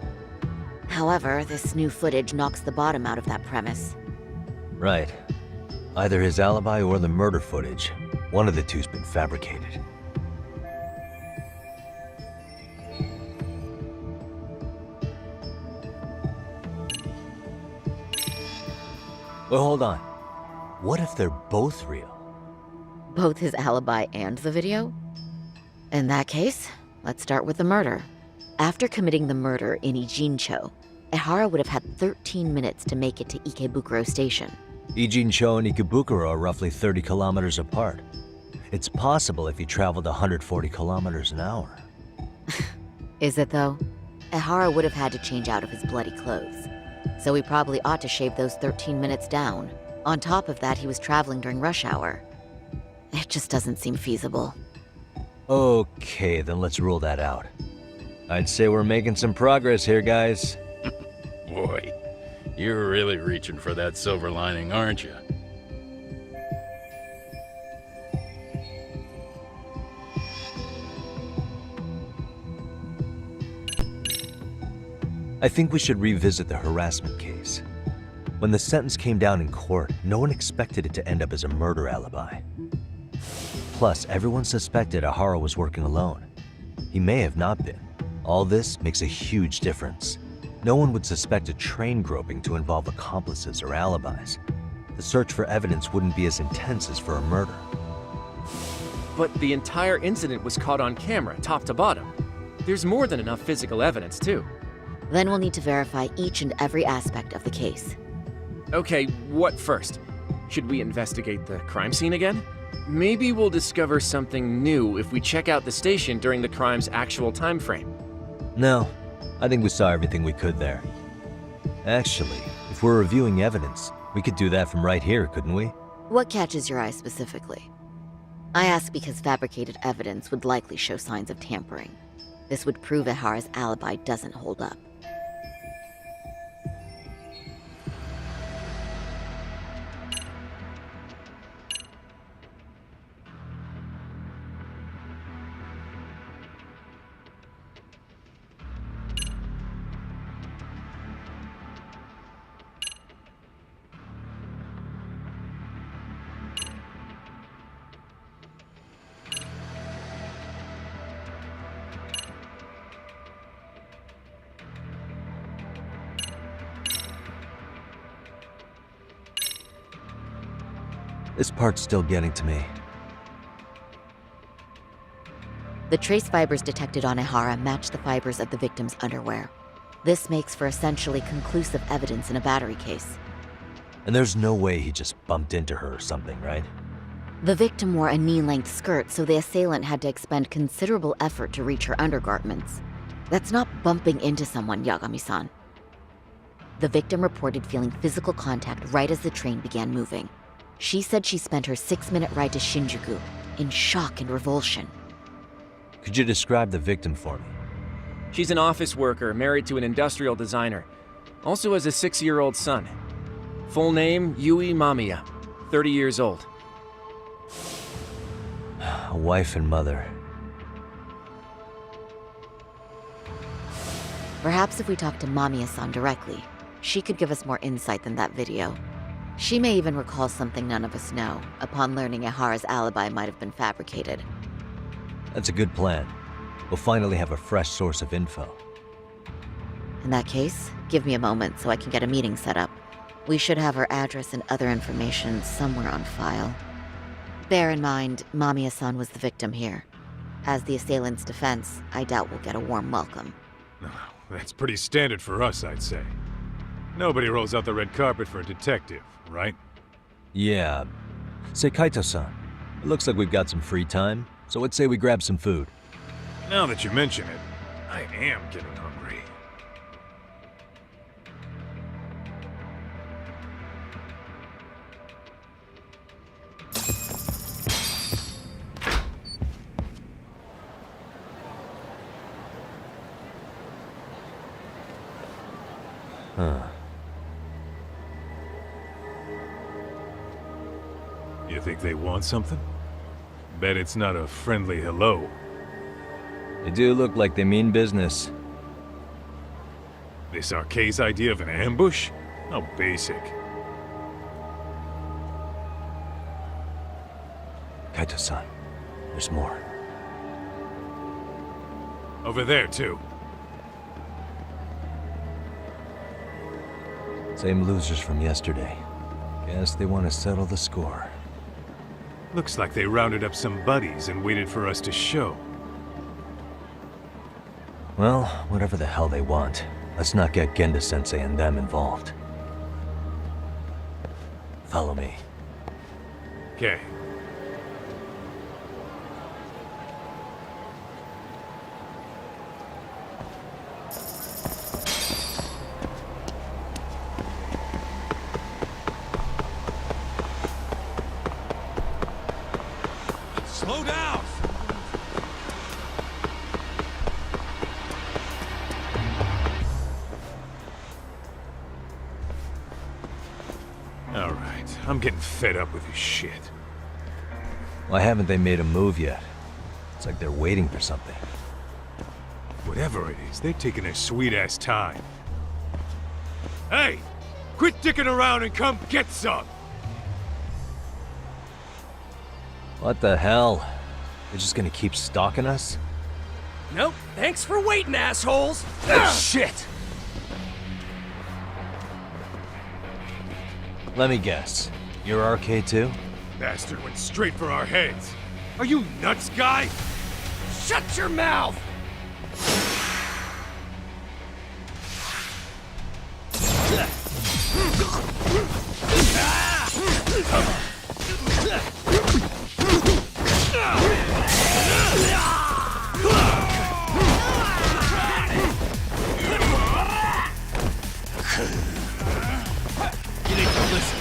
However, this new footage knocks the bottom out of that premise. Right. Either his alibi or the murder footage. One of the two's been fabricated. Well, hold on. What if they're both real? Both his alibi and the video? In that case, let's start with the murder. After committing the murder in Ijincho, Ehara would have had 13 minutes to make it to Ikebukuro Station. Ijincho and Ikebukuro are roughly 30 kilometers apart. It's possible if he traveled 140 kilometers an hour. Is it though? Ehara would have had to change out of his bloody clothes. So he probably ought to shave those 13 minutes down. On top of that, he was traveling during rush hour. It just doesn't seem feasible. Okay, then let's rule that out. I'd say we're making some progress here, guys. Boy, you're really reaching for that silver lining, aren't you? I think we should revisit the harassment case. When the sentence came down in court, no one expected it to end up as a murder alibi. Plus, everyone suspected Ehara was working alone. He may have not been. All this makes a huge difference. No one would suspect a train groping to involve accomplices or alibis. The search for evidence wouldn't be as intense as for a murder. But the entire incident was caught on camera, top to bottom. There's more than enough physical evidence, too. Then we'll need to verify each and every aspect of the case. Okay, what first? Should we investigate the crime scene again? Maybe we'll discover something new if we check out the station during the crime's actual time frame. No, I think we saw everything we could there. Actually, if we're reviewing evidence, we could do that from right here, couldn't we? What catches your eye specifically? I ask because fabricated evidence would likely show signs of tampering. This would prove Ehara's alibi doesn't hold up. This part's still getting to me. The trace fibers detected on Ehara match the fibers of the victim's underwear. This makes for essentially conclusive evidence in a battery case. And there's no way he just bumped into her or something, right? The victim wore a knee-length skirt, so the assailant had to expend considerable effort to reach her undergarments. That's not bumping into someone, Yagami-san. The victim reported feeling physical contact right as the train began moving. She said she spent her 6-minute ride to Shinjuku in shock and revulsion. Could you describe the victim for me? She's an office worker married to an industrial designer. Also has a 6-year-old son. Full name, Yui Mamiya, 30 years old. A wife and mother. Perhaps if we talk to Mamiya-san directly, she could give us more insight than that video. She may even recall something none of us know, upon learning Ehara's alibi might have been fabricated. That's a good plan. We'll finally have a fresh source of info. In that case, give me a moment so I can get a meeting set up. We should have her address and other information somewhere on file. Bear in mind, Mamiya-san was the victim here. As the assailant's defense, I doubt we'll get a warm welcome. That's pretty standard for us, I'd say. Nobody rolls out the red carpet for a detective, right? Yeah. Say, Kaito-san, it looks like we've got some free time, so I'd say we grab some food. Now that you mention it, I am getting hungry. Huh. You think they want something? Bet it's not a friendly hello. They do look like they mean business. This Arcade's idea of an ambush? How basic. Kaito-san, there's more. Over there, too. Same losers from yesterday. Guess they want to settle the score. Looks like they rounded up some buddies and waited for us to show. Well, whatever the hell they want, let's not get Genda-sensei and them involved. Follow me. Okay. Slow down! All right, I'm getting fed up with this shit. Why haven't they made a move yet? It's like they're waiting for something. Whatever it is, they're taking their sweet-ass time. Hey! Quit dicking around and come get some! What the hell? They're just gonna keep stalking us? Nope, thanks for waiting, assholes! Shit! Let me guess. You're RK too? Bastard went straight for our heads. Are you nuts, guy? Shut your mouth! You need to listen.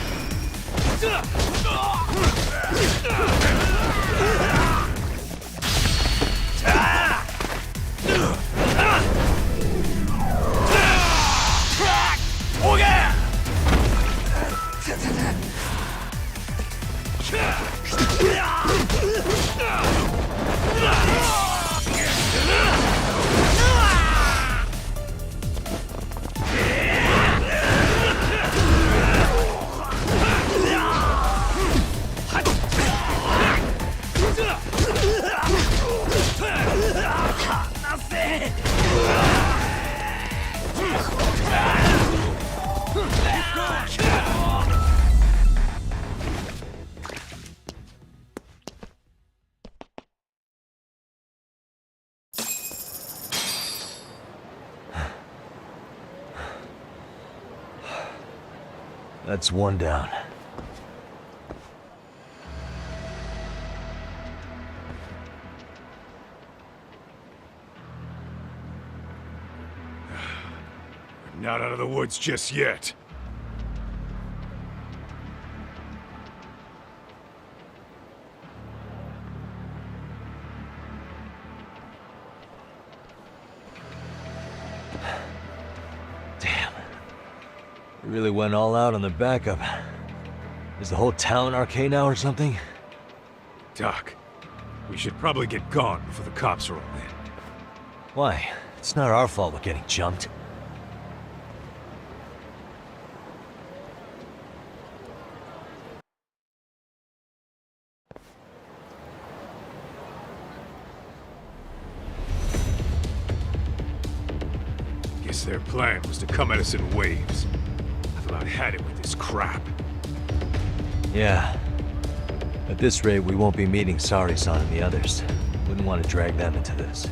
That's one down. We're not out of the woods just yet. We really went all out on the backup. Is the whole town RK now or something? Doc, we should probably get gone before the cops roll in. Why? It's not our fault we're getting jumped. Guess their plan was to come at us in waves. I've about had it with this crap. Yeah. At this rate, we won't be meeting Saori-san and the others. Wouldn't want to drag them into this.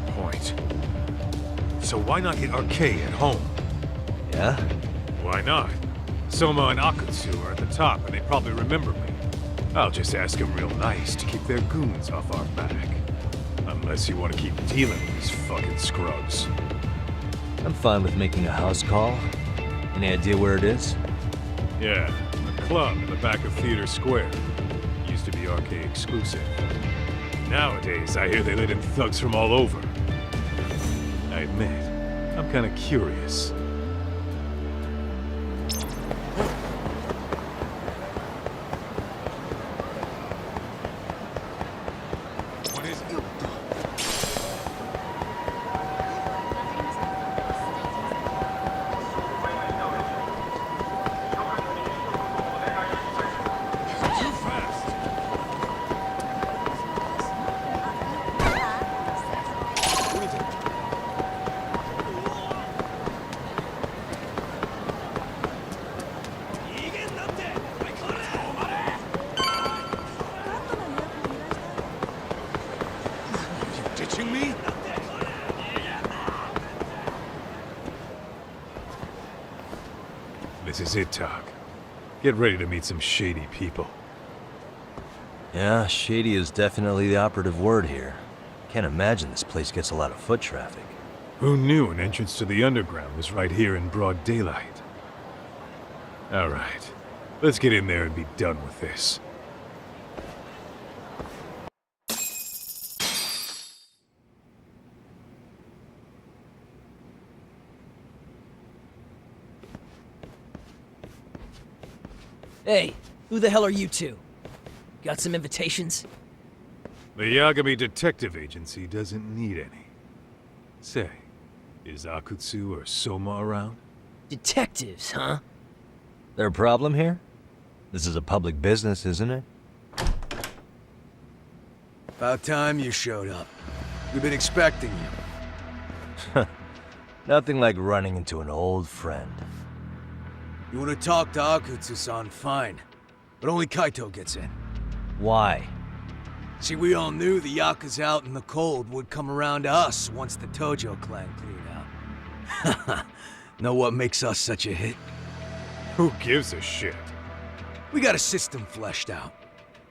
Point. So why not hit RK at home? Yeah? Why not? Soma and Akutsu are at the top, and they probably remember me. I'll just ask them real nice to keep their goons off our back. Unless you want to keep dealing with these fucking scrubs. I'm fine with making a house call. Any idea where it is? Yeah, a club in the back of Theater Square. Used to be RK exclusive. Nowadays, I hear they let in thugs from all over. I admit, I'm kinda curious. This is it, Tak. Get ready to meet some shady people. Yeah, shady is definitely the operative word here. Can't imagine this place gets a lot of foot traffic. Who knew an entrance to the underground was right here in broad daylight? Alright, let's get in there and be done with this. Hey, who the hell are you two? Got some invitations? The Yagami Detective Agency doesn't need any. Say, is Akutsu or Soma around? Detectives, huh? There a problem here? This is a public business, isn't it? About time you showed up. We've been expecting you. Nothing like running into an old friend. You want to talk to Akutsu-san, fine. But only Kaito gets in. Why? See, we all knew the Yakuza out in the cold would come around to us once the Tojo clan cleared out. Know what makes us such a hit? Who gives a shit? We got a system fleshed out.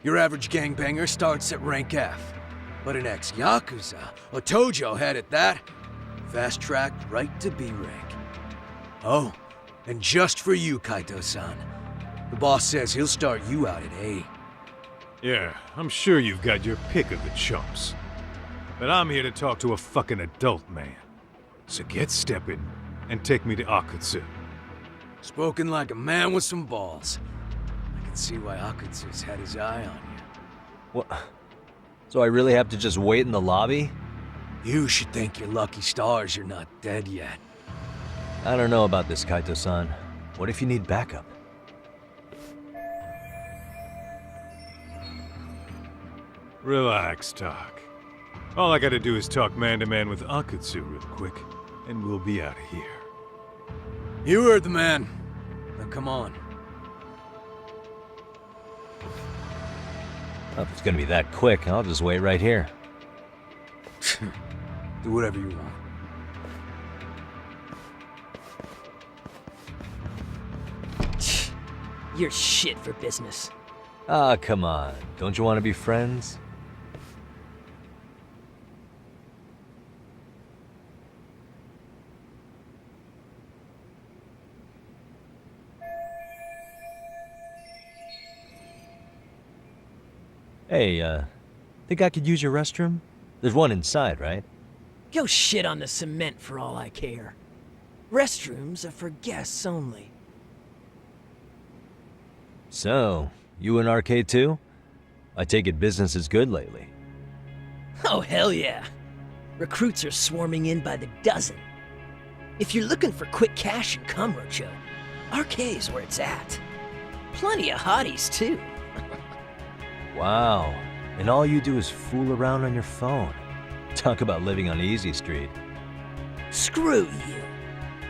Your average gangbanger starts at rank F. But an ex-Yakuza, a Tojo head at that, fast-tracked right to B rank. Oh, and just for you, Kaito-san. The boss says he'll start you out at A. Yeah, I'm sure you've got your pick of the chumps. But I'm here to talk to a fucking adult man. So get stepping and take me to Akutsu. Spoken like a man with some balls. I can see why Akutsu's had his eye on you. What? So I really have to just wait in the lobby? You should thank your lucky stars you're not dead yet. I don't know about this, Kaito-san. What if you need backup? Relax, Tak. All I gotta do is talk man-to-man with Akutsu real quick, and we'll be out of here. You heard the man. Now come on. Well, if it's gonna be that quick, I'll just wait right here. Do whatever you want. You're shit for business. Ah, come on. Don't you want to be friends? Hey, think I could use your restroom? There's one inside, right? Go shit on the cement for all I care. Restrooms are for guests only. So, you in arcade too? I take it business is good lately. Oh, hell yeah. Recruits are swarming in by the dozen. If you're looking for quick cash and cum, Rocho, arcade's where it's at. Plenty of hotties, too. Wow. And all you do is fool around on your phone. Talk about living on Easy Street. Screw you.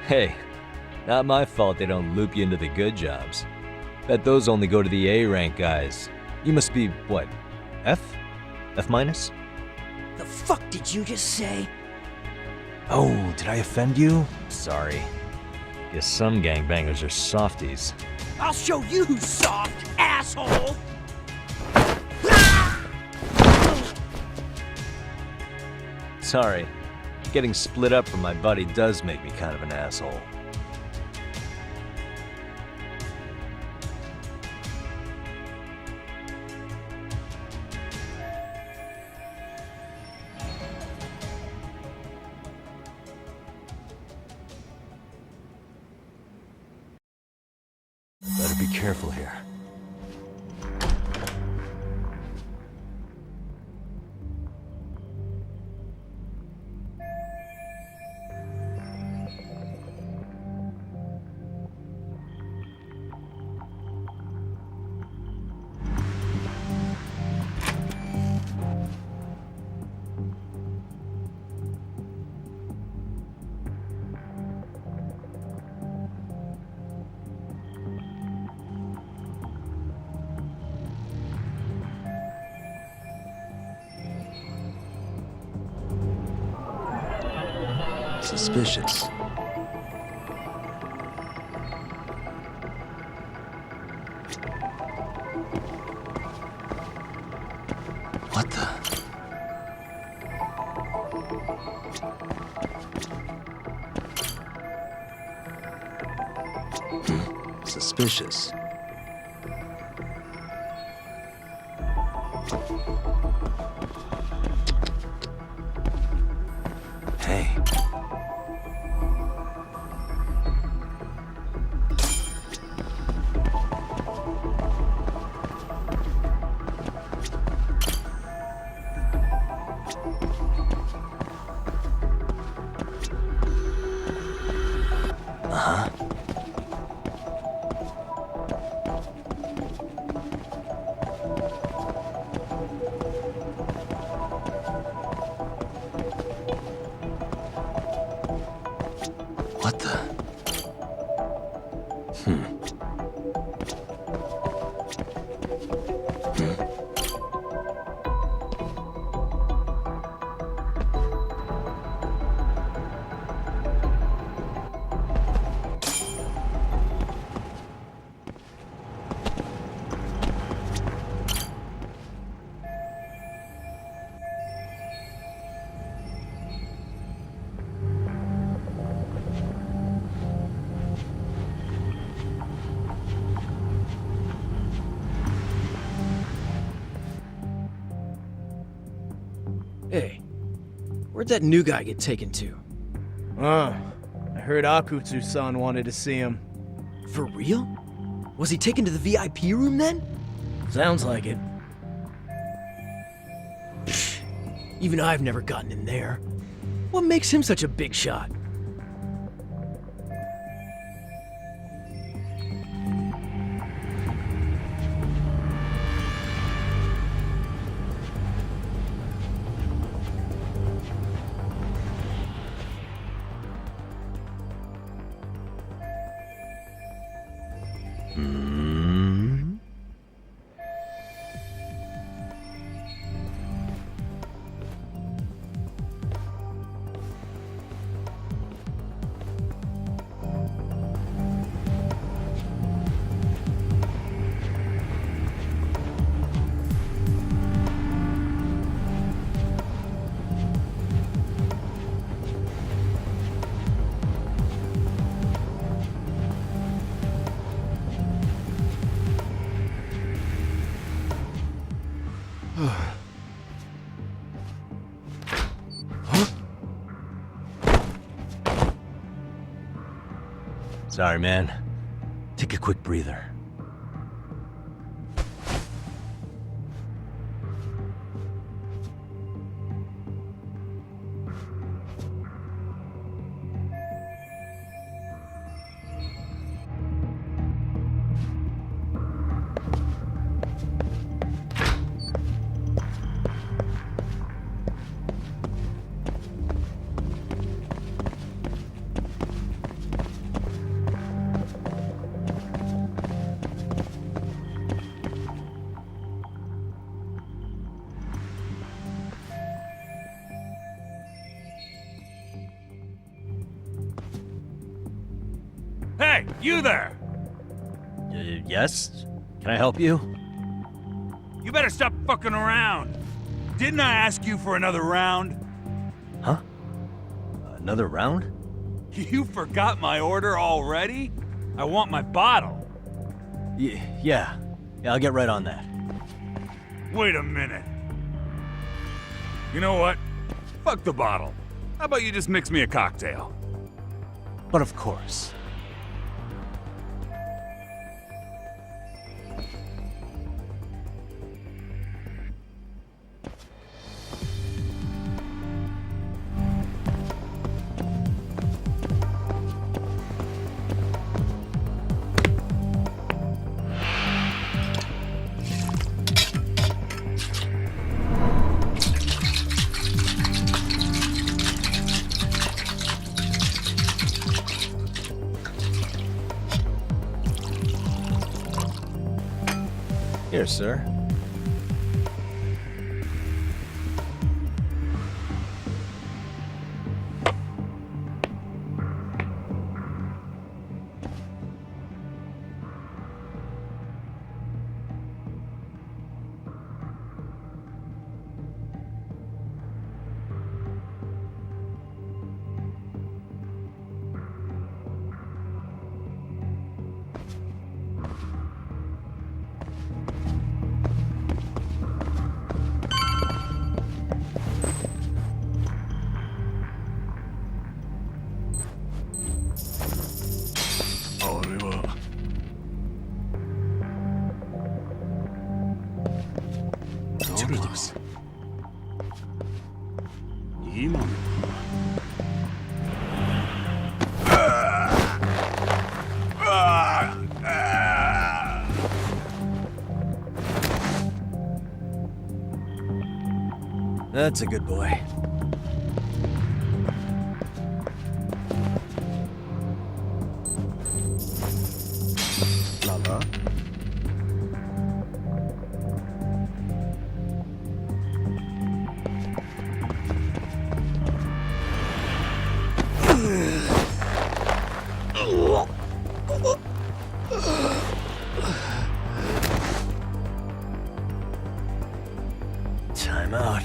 Hey, not my fault they don't loop you into the good jobs. Bet those only go to the A-rank guys. You must be, what, F? F minus? The fuck did you just say? Oh, did I offend you? Sorry. Guess some gangbangers are softies. I'll show you who's soft, asshole! Sorry. Getting split up from my buddy does make me kind of an asshole. Better be careful here. Suspicious. Suspicious. Hey. Uh-huh. What the? Hey, where'd that new guy get taken to? I heard Akutsu-san wanted to see him. For real? Was he taken to the VIP room then? Sounds like it. Even I've never gotten in there. What makes him such a big shot? Sorry, man. Take a quick breather. Hey, you there! Yes? Can I help you? You better stop fucking around. Didn't I ask you for another round? Huh? Another round? You forgot my order already? I want my bottle. Yeah, I'll get right on that. Wait a minute. You know what? Fuck the bottle. How about you just mix me a cocktail? But of course. Here, sir. knows. That's a good boy. Lala. Time out.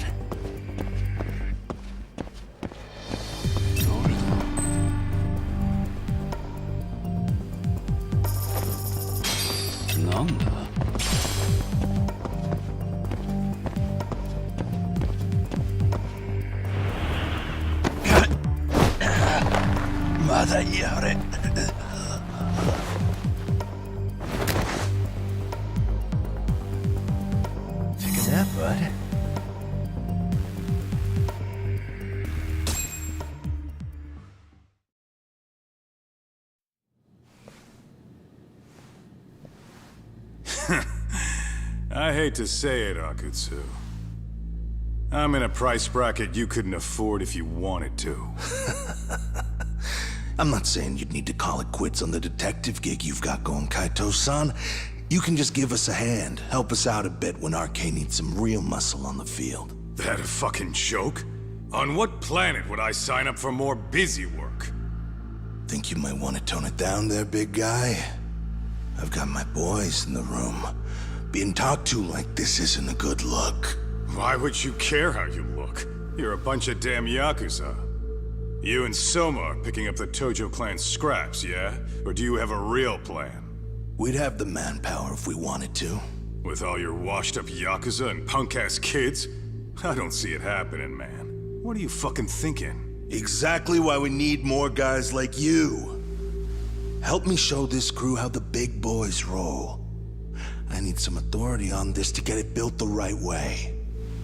Take a nap, bud. I hate to say it, Akutsu. I'm in a price bracket you couldn't afford if you wanted to. I'm not saying you'd need to call it quits on the detective gig you've got going, Kaito-san. You can just give us a hand, help us out a bit when RK needs some real muscle on the field. That a fucking joke? On what planet would I sign up for more busy work? Think you might want to tone it down there, big guy? I've got my boys in the room. Being talked to like this isn't a good look. Why would you care how you look? You're a bunch of damn Yakuza. You and Soma are picking up the Tojo clan's scraps, yeah? Or do you have a real plan? We'd have the manpower if we wanted to. With all your washed-up Yakuza and punk-ass kids? I don't see it happening, man. What are you fucking thinking? Exactly why we need more guys like you. Help me show this crew how the big boys roll. I need some authority on this to get it built the right way.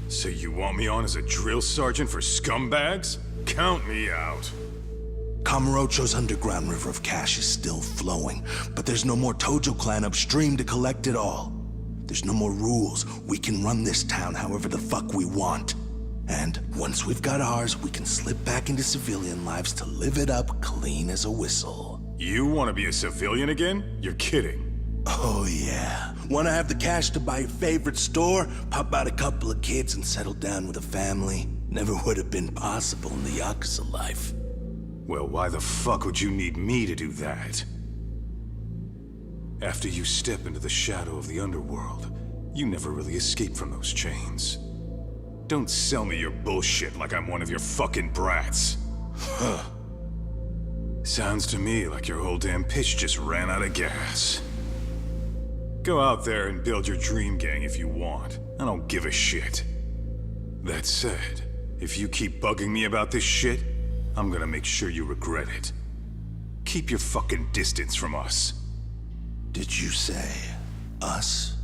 So you want me on as a drill sergeant for scumbags? Count me out. Kamurocho's underground river of cash is still flowing, but there's no more Tojo clan upstream to collect it all. There's no more rules. We can run this town however the fuck we want. And once we've got ours, we can slip back into civilian lives to live it up clean as a whistle. You want to be a civilian again? You're kidding. Oh yeah. Want to have the cash to buy your favorite store, pop out a couple of kids and settle down with a family? Never would have been possible in the Yakuza life. Well, why the fuck would you need me to do that? After you step into the shadow of the underworld, you never really escape from those chains. Don't sell me your bullshit like I'm one of your fucking brats. Huh. Sounds to me like your whole damn pitch just ran out of gas. Go out there and build your dream gang if you want. I don't give a shit. That said, if you keep bugging me about this shit, I'm gonna make sure you regret it. Keep your fucking distance from us. Did you say us?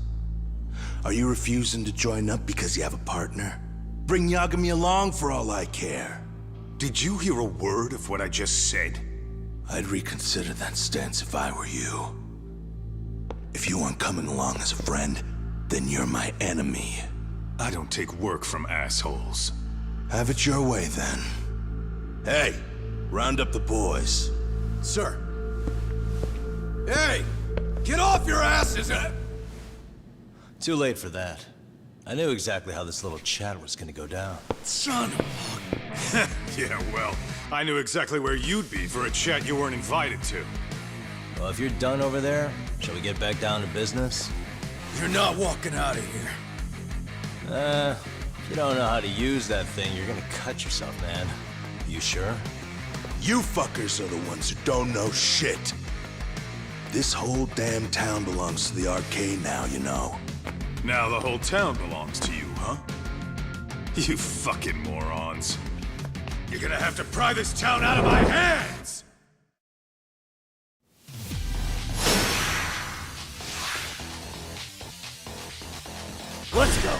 Are you refusing to join up because you have a partner? Bring Yagami along for all I care. Did you hear a word of what I just said? I'd reconsider that stance if I were you. If you aren't coming along as a friend, then you're my enemy. I don't take work from assholes. Have it your way, then. Hey, round up the boys. Sir. Hey! Get off your asses! Too late for that. I knew exactly how this little chat was gonna go down. Son of Yeah, well, I knew exactly where you'd be for a chat you weren't invited to. Well, if you're done over there, shall we get back down to business? You're not walking out of here. If you don't know how to use that thing, you're gonna cut yourself, man. You sure? You fuckers are the ones who don't know shit. This whole damn town belongs to the arcade now, you know. Now the whole town belongs to you, huh? You fucking morons. You're gonna have to pry this town out of my hands! Let's go.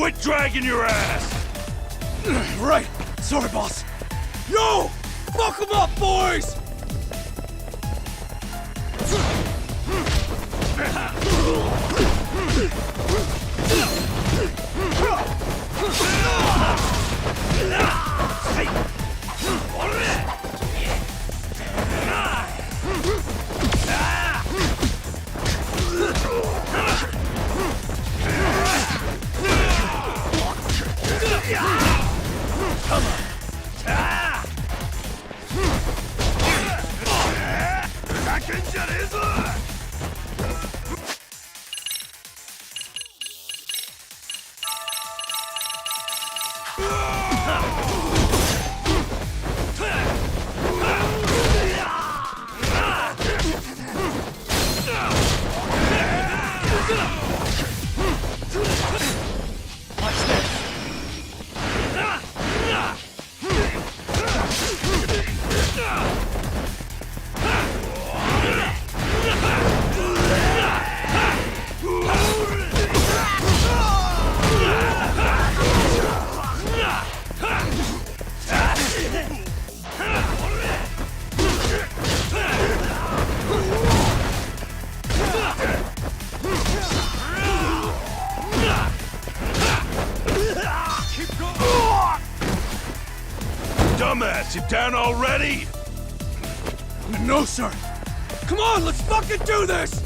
Quit dragging your ass! Right! Sorry, boss! Yo! Fuck 'em up, boys! Dumbass, you down already? No, sir! Come on, let's fucking do this!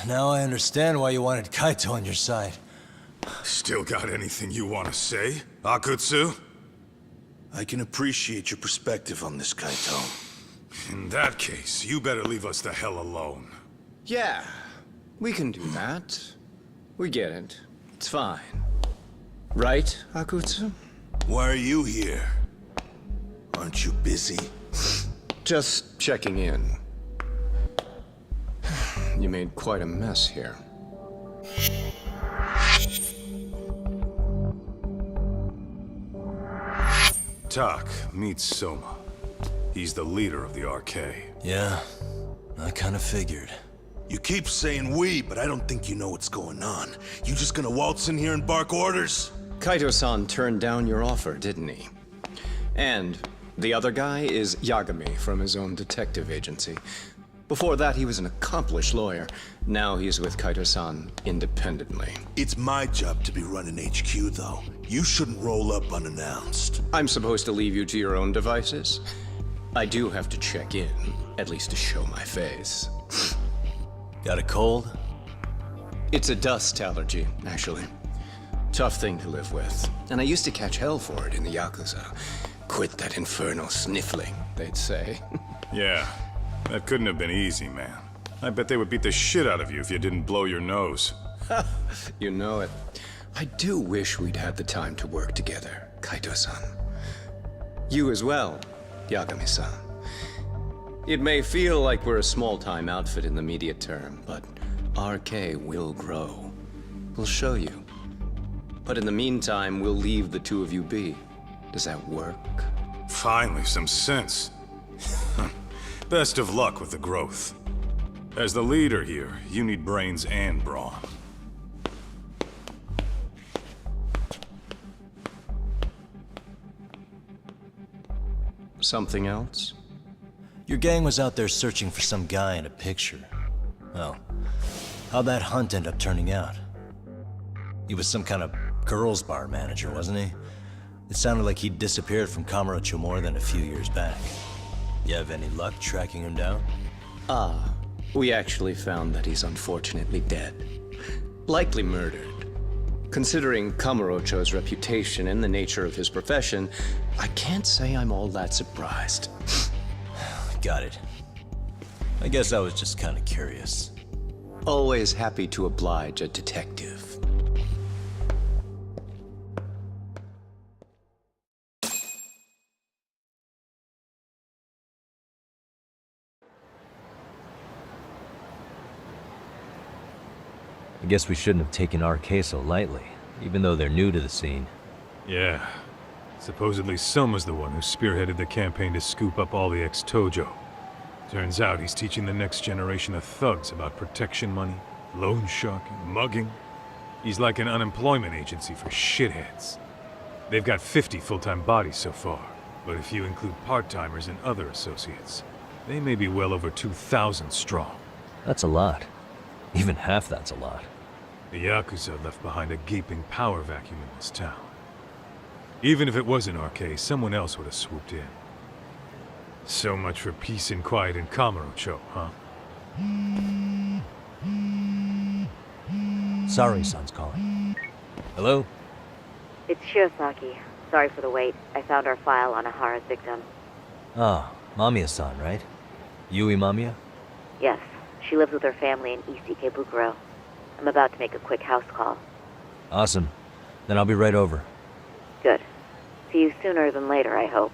Now I understand why you wanted Kaito on your side. Still got anything you want to say, Akutsu? I can appreciate your perspective on this, Kaito. In that case, you better leave us the hell alone. Yeah, we can do that. We get it. It's fine. Right, Akutsu? Why are you here? Aren't you busy? Just checking in. You made quite a mess here. Tak meets Soma. He's the leader of the RK. Yeah, I kinda figured. You keep saying we, but I don't think you know what's going on. You just gonna waltz in here and bark orders? Kaito-san turned down your offer, didn't he? And the other guy is Yagami from his own detective agency. Before that, he was an accomplished lawyer. Now he's with Kaito-san independently. It's my job to be running HQ, though. You shouldn't roll up unannounced. I'm supposed to leave you to your own devices? I do have to check in, at least to show my face. Got a cold? It's a dust allergy, actually. Tough thing to live with. And I used to catch hell for it in the Yakuza. Quit that infernal sniffling, they'd say. Yeah, that couldn't have been easy, man. I bet they would beat the shit out of you if you didn't blow your nose. You know it. I do wish we'd had the time to work together, Kaito-san. You as well, Yagami-san. It may feel like we're a small-time outfit in the immediate term, but RK will grow. We'll show you. But in the meantime, we'll leave the two of you be. Does that work? Finally, some sense. Best of luck with the growth. As the leader here, you need brains and brawn. Something else? Your gang was out there searching for some guy in a picture. Well, how'd that hunt end up turning out? He was some kind of girls' bar manager, wasn't he? It sounded like he'd disappeared from Kamurocho more than a few years back. You have any luck tracking him down? We actually found that he's unfortunately dead. Likely murdered. Considering Kamurocho's reputation and the nature of his profession, I can't say I'm all that surprised. Got it. I guess I was just kind of curious. Always happy to oblige a detective. I guess we shouldn't have taken RK so lightly, even though they're new to the scene. Yeah. Supposedly Soma's the one who spearheaded the campaign to scoop up all the ex-Tojo. Turns out he's teaching the next generation of thugs about protection money, loan sharking, mugging. He's like an unemployment agency for shitheads. They've got 50 full-time bodies so far, but if you include part-timers and other associates, they may be well over 2,000 strong. That's a lot. Even half that's a lot. The Yakuza left behind a gaping power vacuum in this town. Even if it wasn't RK, someone else would have swooped in. So much for peace and quiet in Kamurocho, huh? Saori-san's calling. Hello? It's Shirosaki. Sorry for the wait. I found our file on Ehara's victim. Ah, Mamiya-san, right? Yui Mamiya? Yes, she lives with her family in East Ikebukuro. I'm about to make a quick house call. Awesome. Then I'll be right over. Good. See you sooner than later, I hope.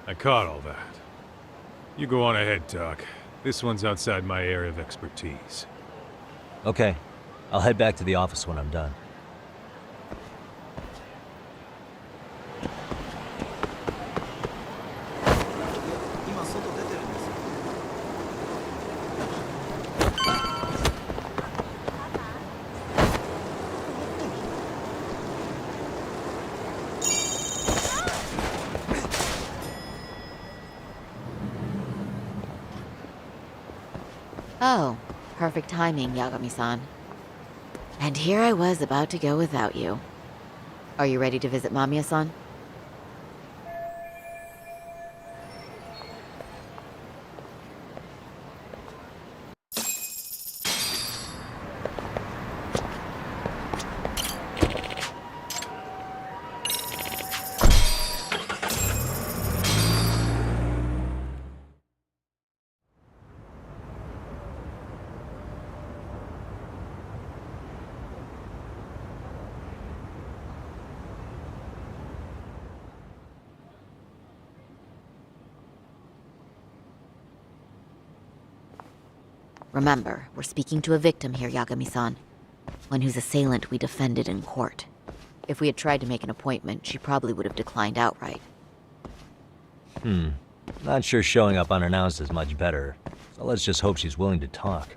I caught all that. You go on ahead, Doc. This one's outside my area of expertise. Okay. I'll head back to the office when I'm done. Oh, perfect timing, Yagami-san. And here I was about to go without you. Are you ready to visit Mamiya-san? Remember, we're speaking to a victim here, Yagami-san. One whose assailant we defended in court. If we had tried to make an appointment, she probably would have declined outright. Not sure showing up unannounced is much better, so let's just hope she's willing to talk.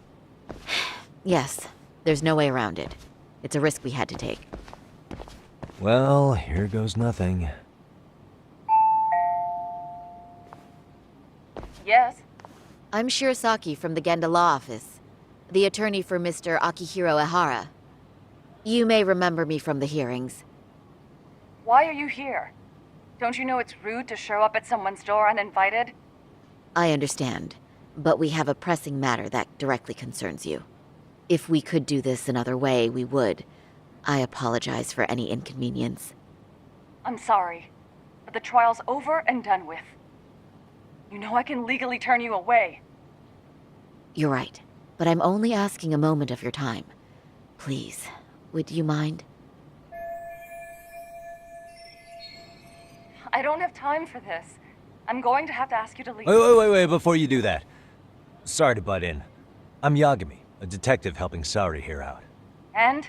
Yes, there's no way around it. It's a risk we had to take. Well, here goes nothing. Yes? I'm Shirosaki from the Genda Law Office, the attorney for Mr. Akihiro Ehara. You may remember me from the hearings. Why are you here? Don't you know it's rude to show up at someone's door uninvited? I understand, but we have a pressing matter that directly concerns you. If we could do this another way, we would. I apologize for any inconvenience. I'm sorry, but the trial's over and done with. You know I can legally turn you away. You're right, but I'm only asking a moment of your time. Please, would you mind? I don't have time for this. I'm going to have to ask you to leave. Wait, before you do that. Sorry to butt in. I'm Yagami, a detective helping Saori here out. And?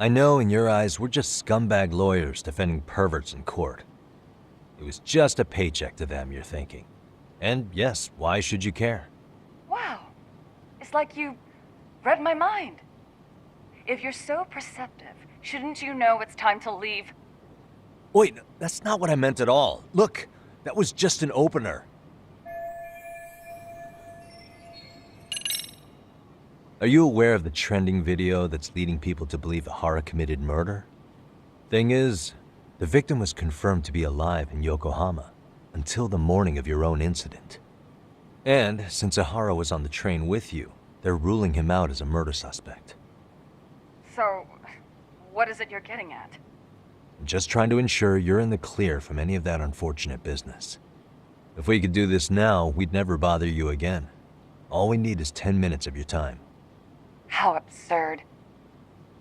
I know in your eyes we're just scumbag lawyers defending perverts in court. It was just a paycheck to them, you're thinking. And yes, why should you care? Wow. It's like you read my mind. If you're so perceptive, shouldn't you know it's time to leave? Wait, that's not what I meant at all. Look, that was just an opener. Are you aware of the trending video that's leading people to believe Ehara committed murder? Thing is, the victim was confirmed to be alive in Yokohama until the morning of your own incident. And since Ehara was on the train with you, they're ruling him out as a murder suspect. So, what is it you're getting at? I'm just trying to ensure you're in the clear from any of that unfortunate business. If we could do this now, we'd never bother you again. All we need is 10 minutes of your time. How absurd.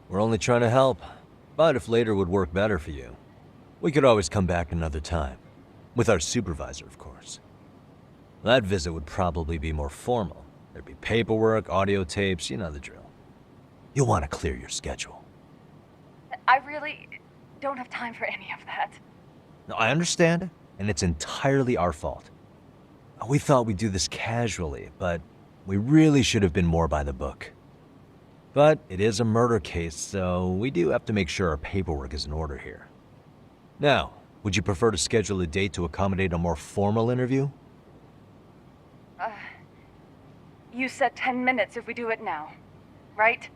We're only trying to help, but if later would work better for you, we could always come back another time. With our supervisor, of course. That visit would probably be more formal. There'd be paperwork, audio tapes, you know the drill. You'll want to clear your schedule. I really don't have time for any of that. No, I understand, and it's entirely our fault. We thought we'd do this casually, but we really should have been more by the book. But it is a murder case, so we do have to make sure our paperwork is in order here. Now, would you prefer to schedule a date to accommodate a more formal interview? You said 10 minutes if we do it now, right?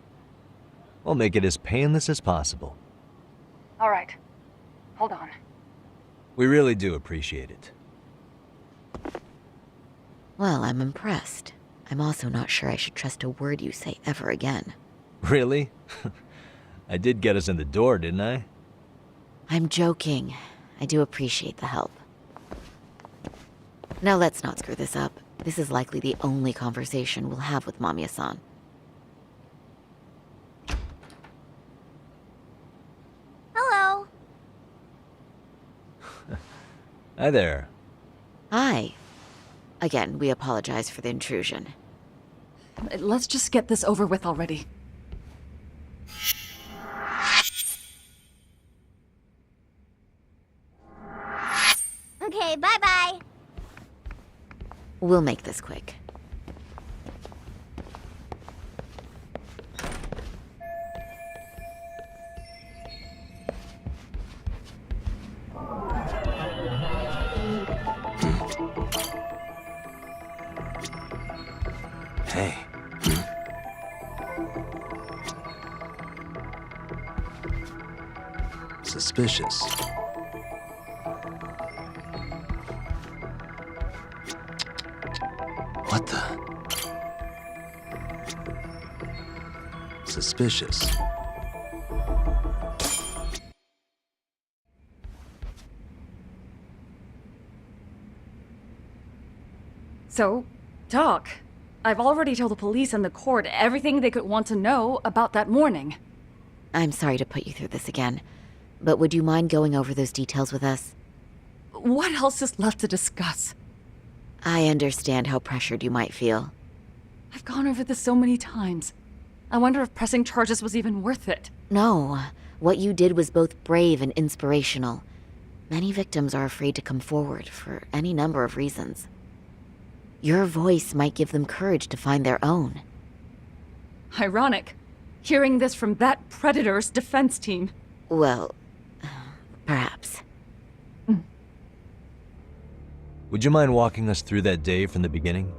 We'll make it as painless as possible. All right. Hold on. We really do appreciate it. Well, I'm impressed. I'm also not sure I should trust a word you say ever again. Really? I did get us in the door, didn't I? I'm joking. I do appreciate the help. Now let's not screw this up. This is likely the only conversation we'll have with Mamiya-san. Hello. Hi there. Hi. Again, we apologize for the intrusion. Let's just get this over with already. Okay, bye-bye. We'll make this quick. Hey. Suspicious. What the? Suspicious. So, talk. I've already told the police and the court everything they could want to know about that morning. I'm sorry to put you through this again, but would you mind going over those details with us? What else is left to discuss? I understand how pressured you might feel. I've gone over this so many times. I wonder if pressing charges was even worth it. No, what you did was both brave and inspirational. Many victims are afraid to come forward for any number of reasons. Your voice might give them courage to find their own. Ironic, hearing this from that predator's defense team. Well, perhaps. Would you mind walking us through that day from the beginning?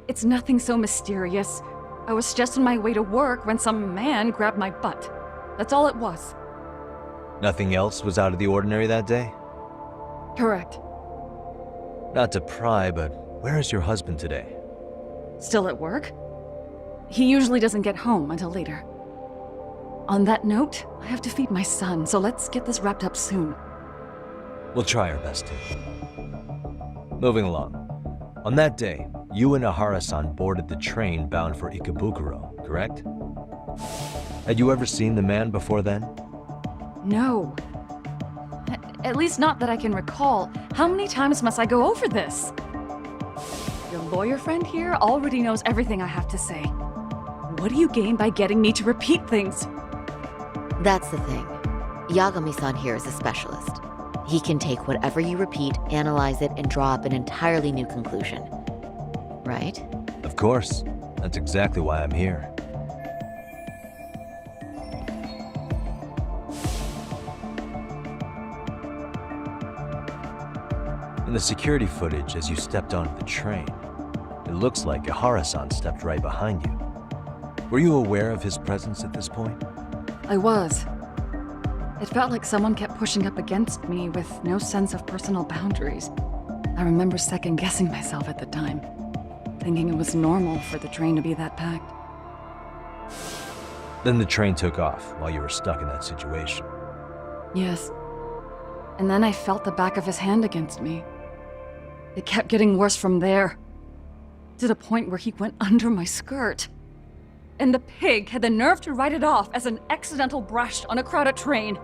It's nothing so mysterious. I was just on my way to work when some man grabbed my butt. That's all it was. Nothing else was out of the ordinary that day? Correct. Not to pry, but where is your husband today? Still at work? He usually doesn't get home until later. On that note, I have to feed my son, so let's get this wrapped up soon. We'll try our best to. Moving along. On that day, you and Ehara-san boarded the train bound for Ikebukuro, correct? Had you ever seen the man before then? No. At least not that I can recall. How many times must I go over this? Your lawyer friend here already knows everything I have to say. What do you gain by getting me to repeat things? That's the thing. Yagami-san here is a specialist. He can take whatever you repeat, analyze it, and draw up an entirely new conclusion. Right? Of course. That's exactly why I'm here. In the security footage as you stepped onto the train, it looks like Ehara-san stepped right behind you. Were you aware of his presence at this point? I was. It felt like someone kept pushing up against me with no sense of personal boundaries. I remember second-guessing myself at the time, thinking it was normal for the train to be that packed. Then the train took off while you were stuck in that situation. Yes. And then I felt the back of his hand against me. It kept getting worse from there, to the point where he went under my skirt. And the pig had the nerve to write it off as an accidental brush on a crowded train.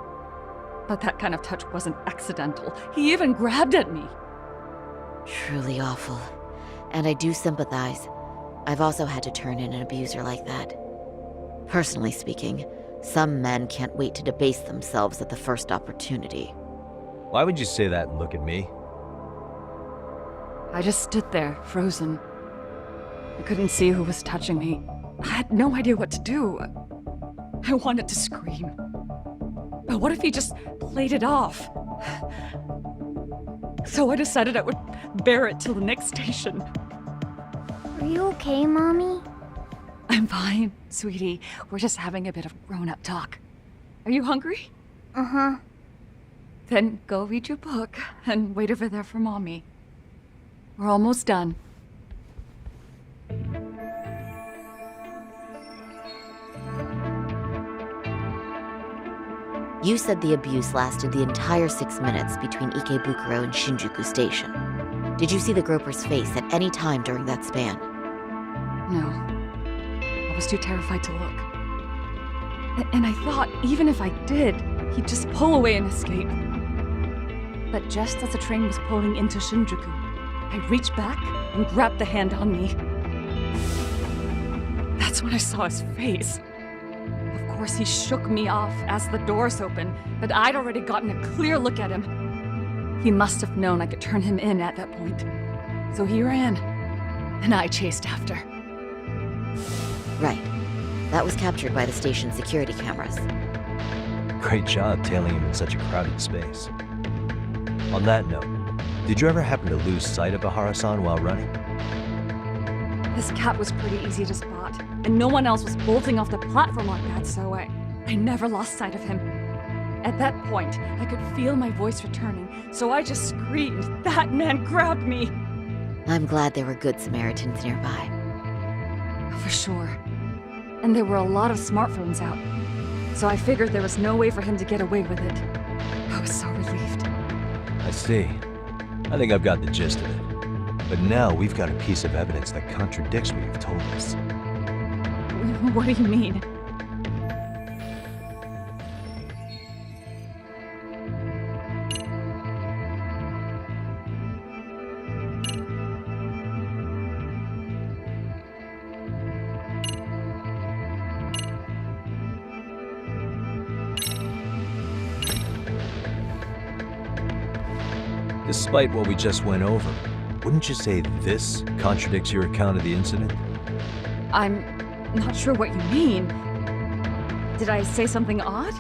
But that kind of touch wasn't accidental. He even grabbed at me. Truly awful. And I do sympathize. I've also had to turn in an abuser like that. Personally speaking, some men can't wait to debase themselves at the first opportunity. Why would you say that and look at me? I just stood there, frozen. I couldn't see who was touching me. I had no idea what to do. I wanted to scream. But what if he just played it off? So I decided I would bear it till the next station. Are you okay, Mommy? I'm fine, sweetie. We're just having a bit of grown-up talk. Are you hungry? Uh-huh. Then go read your book and wait over there for Mommy. We're almost done. You said the abuse lasted the entire 6 minutes between Ikebukuro and Shinjuku Station. Did you see the groper's face at any time during that span? No. I was too terrified to look. And I thought, even if I did, he'd just pull away and escape. But just as the train was pulling into Shinjuku, I reached back and grabbed the hand on me. That's when I saw his face. Of course, he shook me off as the doors opened, but I'd already gotten a clear look at him. He must have known I could turn him in at that point. So he ran, and I chased after. Right. That was captured by the station's security cameras. Great job tailing him in such a crowded space. On that note, did you ever happen to lose sight of Ehara-san while running? This cat was pretty easy to spot, and no one else was bolting off the platform like that, so I never lost sight of him. At that point, I could feel my voice returning, so I just screamed, "That man grabbed me!" I'm glad there were good Samaritans nearby. For sure. And there were a lot of smartphones out, so I figured there was no way for him to get away with it. I was so relieved. I see. I think I've got the gist of it. But now we've got a piece of evidence that contradicts what you've told us. What do you mean? Despite what we just went over, wouldn't you say this contradicts your account of the incident? I'm not sure what you mean. Did I say something odd?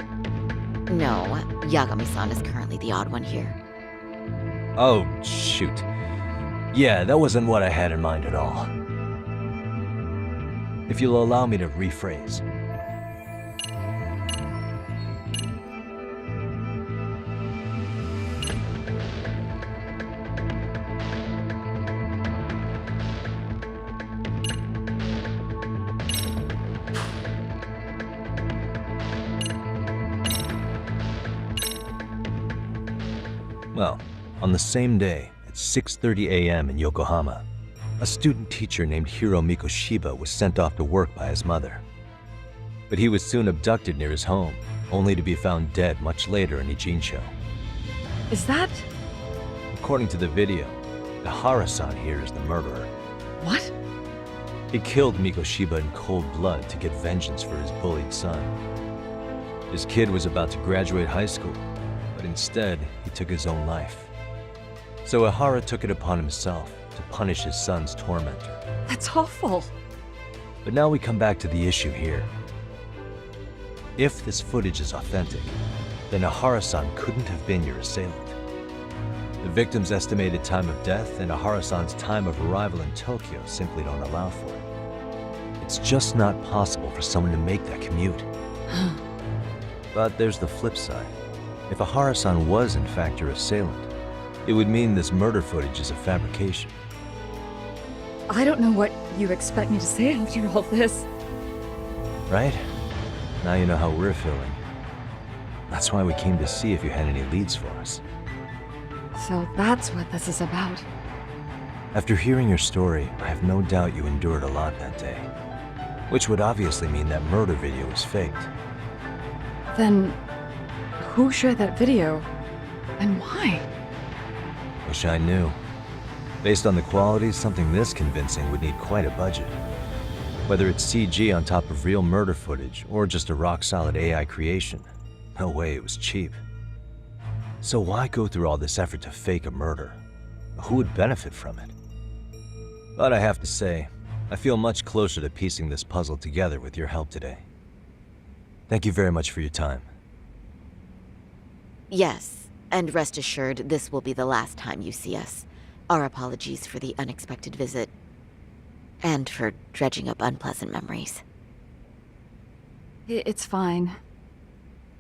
No, Yagami-san is currently the odd one here. Oh, shoot. Yeah, that wasn't what I had in mind at all. If you'll allow me to rephrase. Well, on the same day, at 6:30 a.m. in Yokohama, a student teacher named Hiro Mikoshiba was sent off to work by his mother. But he was soon abducted near his home, only to be found dead much later in Ijincho. Is that... According to the video, Ehara-san here is the murderer. What? He killed Mikoshiba in cold blood to get vengeance for his bullied son. His kid was about to graduate high school, but instead, he took his own life. So Ehara took it upon himself to punish his son's tormentor. That's awful. But now we come back to the issue here. If this footage is authentic, then Ehara-san couldn't have been your assailant. The victim's estimated time of death and Ehara-san's time of arrival in Tokyo simply don't allow for it. It's just not possible for someone to make that commute. But there's the flip side. If Ehara-san was in fact your assailant, it would mean this murder footage is a fabrication. I don't know what you expect me to say after all this. Right? Now you know how we're feeling. That's why we came to see if you had any leads for us. So that's what this is about. After hearing your story, I have no doubt you endured a lot that day. Which would obviously mean that murder video was faked. Then, who shared that video? And why? Wish I knew. Based on the quality, something this convincing would need quite a budget. Whether it's CG on top of real murder footage, or just a rock-solid AI creation, no way it was cheap. So why go through all this effort to fake a murder? Who would benefit from it? But I have to say, I feel much closer to piecing this puzzle together with your help today. Thank you very much for your time. Yes, and rest assured, this will be the last time you see us. Our apologies for the unexpected visit, and for dredging up unpleasant memories. It's fine.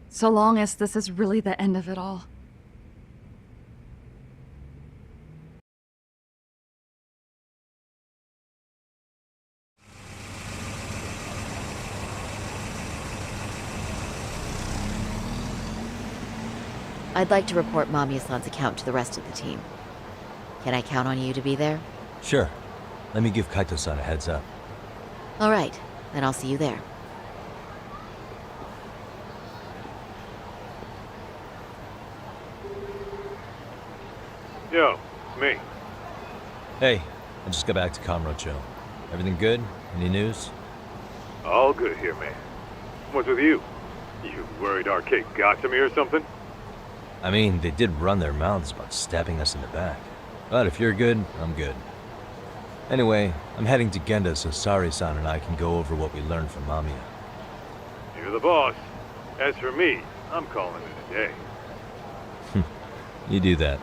So long as this is really the end of it all. I'd like to report Mami-san's account to the rest of the team. Can I count on you to be there? Sure. Let me give Kaito-san a heads up. All right, then I'll see you there. Yo, it's me. Hey, I just got back to Kamurocho. Everything good? Any news? All good here, man. What's with you? You worried Arcade got to me or something? I mean, they did run their mouths about stabbing us in the back. But if you're good, I'm good. Anyway, I'm heading to Genda so Saori-san and I can go over what we learned from Mamiya. You're the boss. As for me, I'm calling it a day. You do that.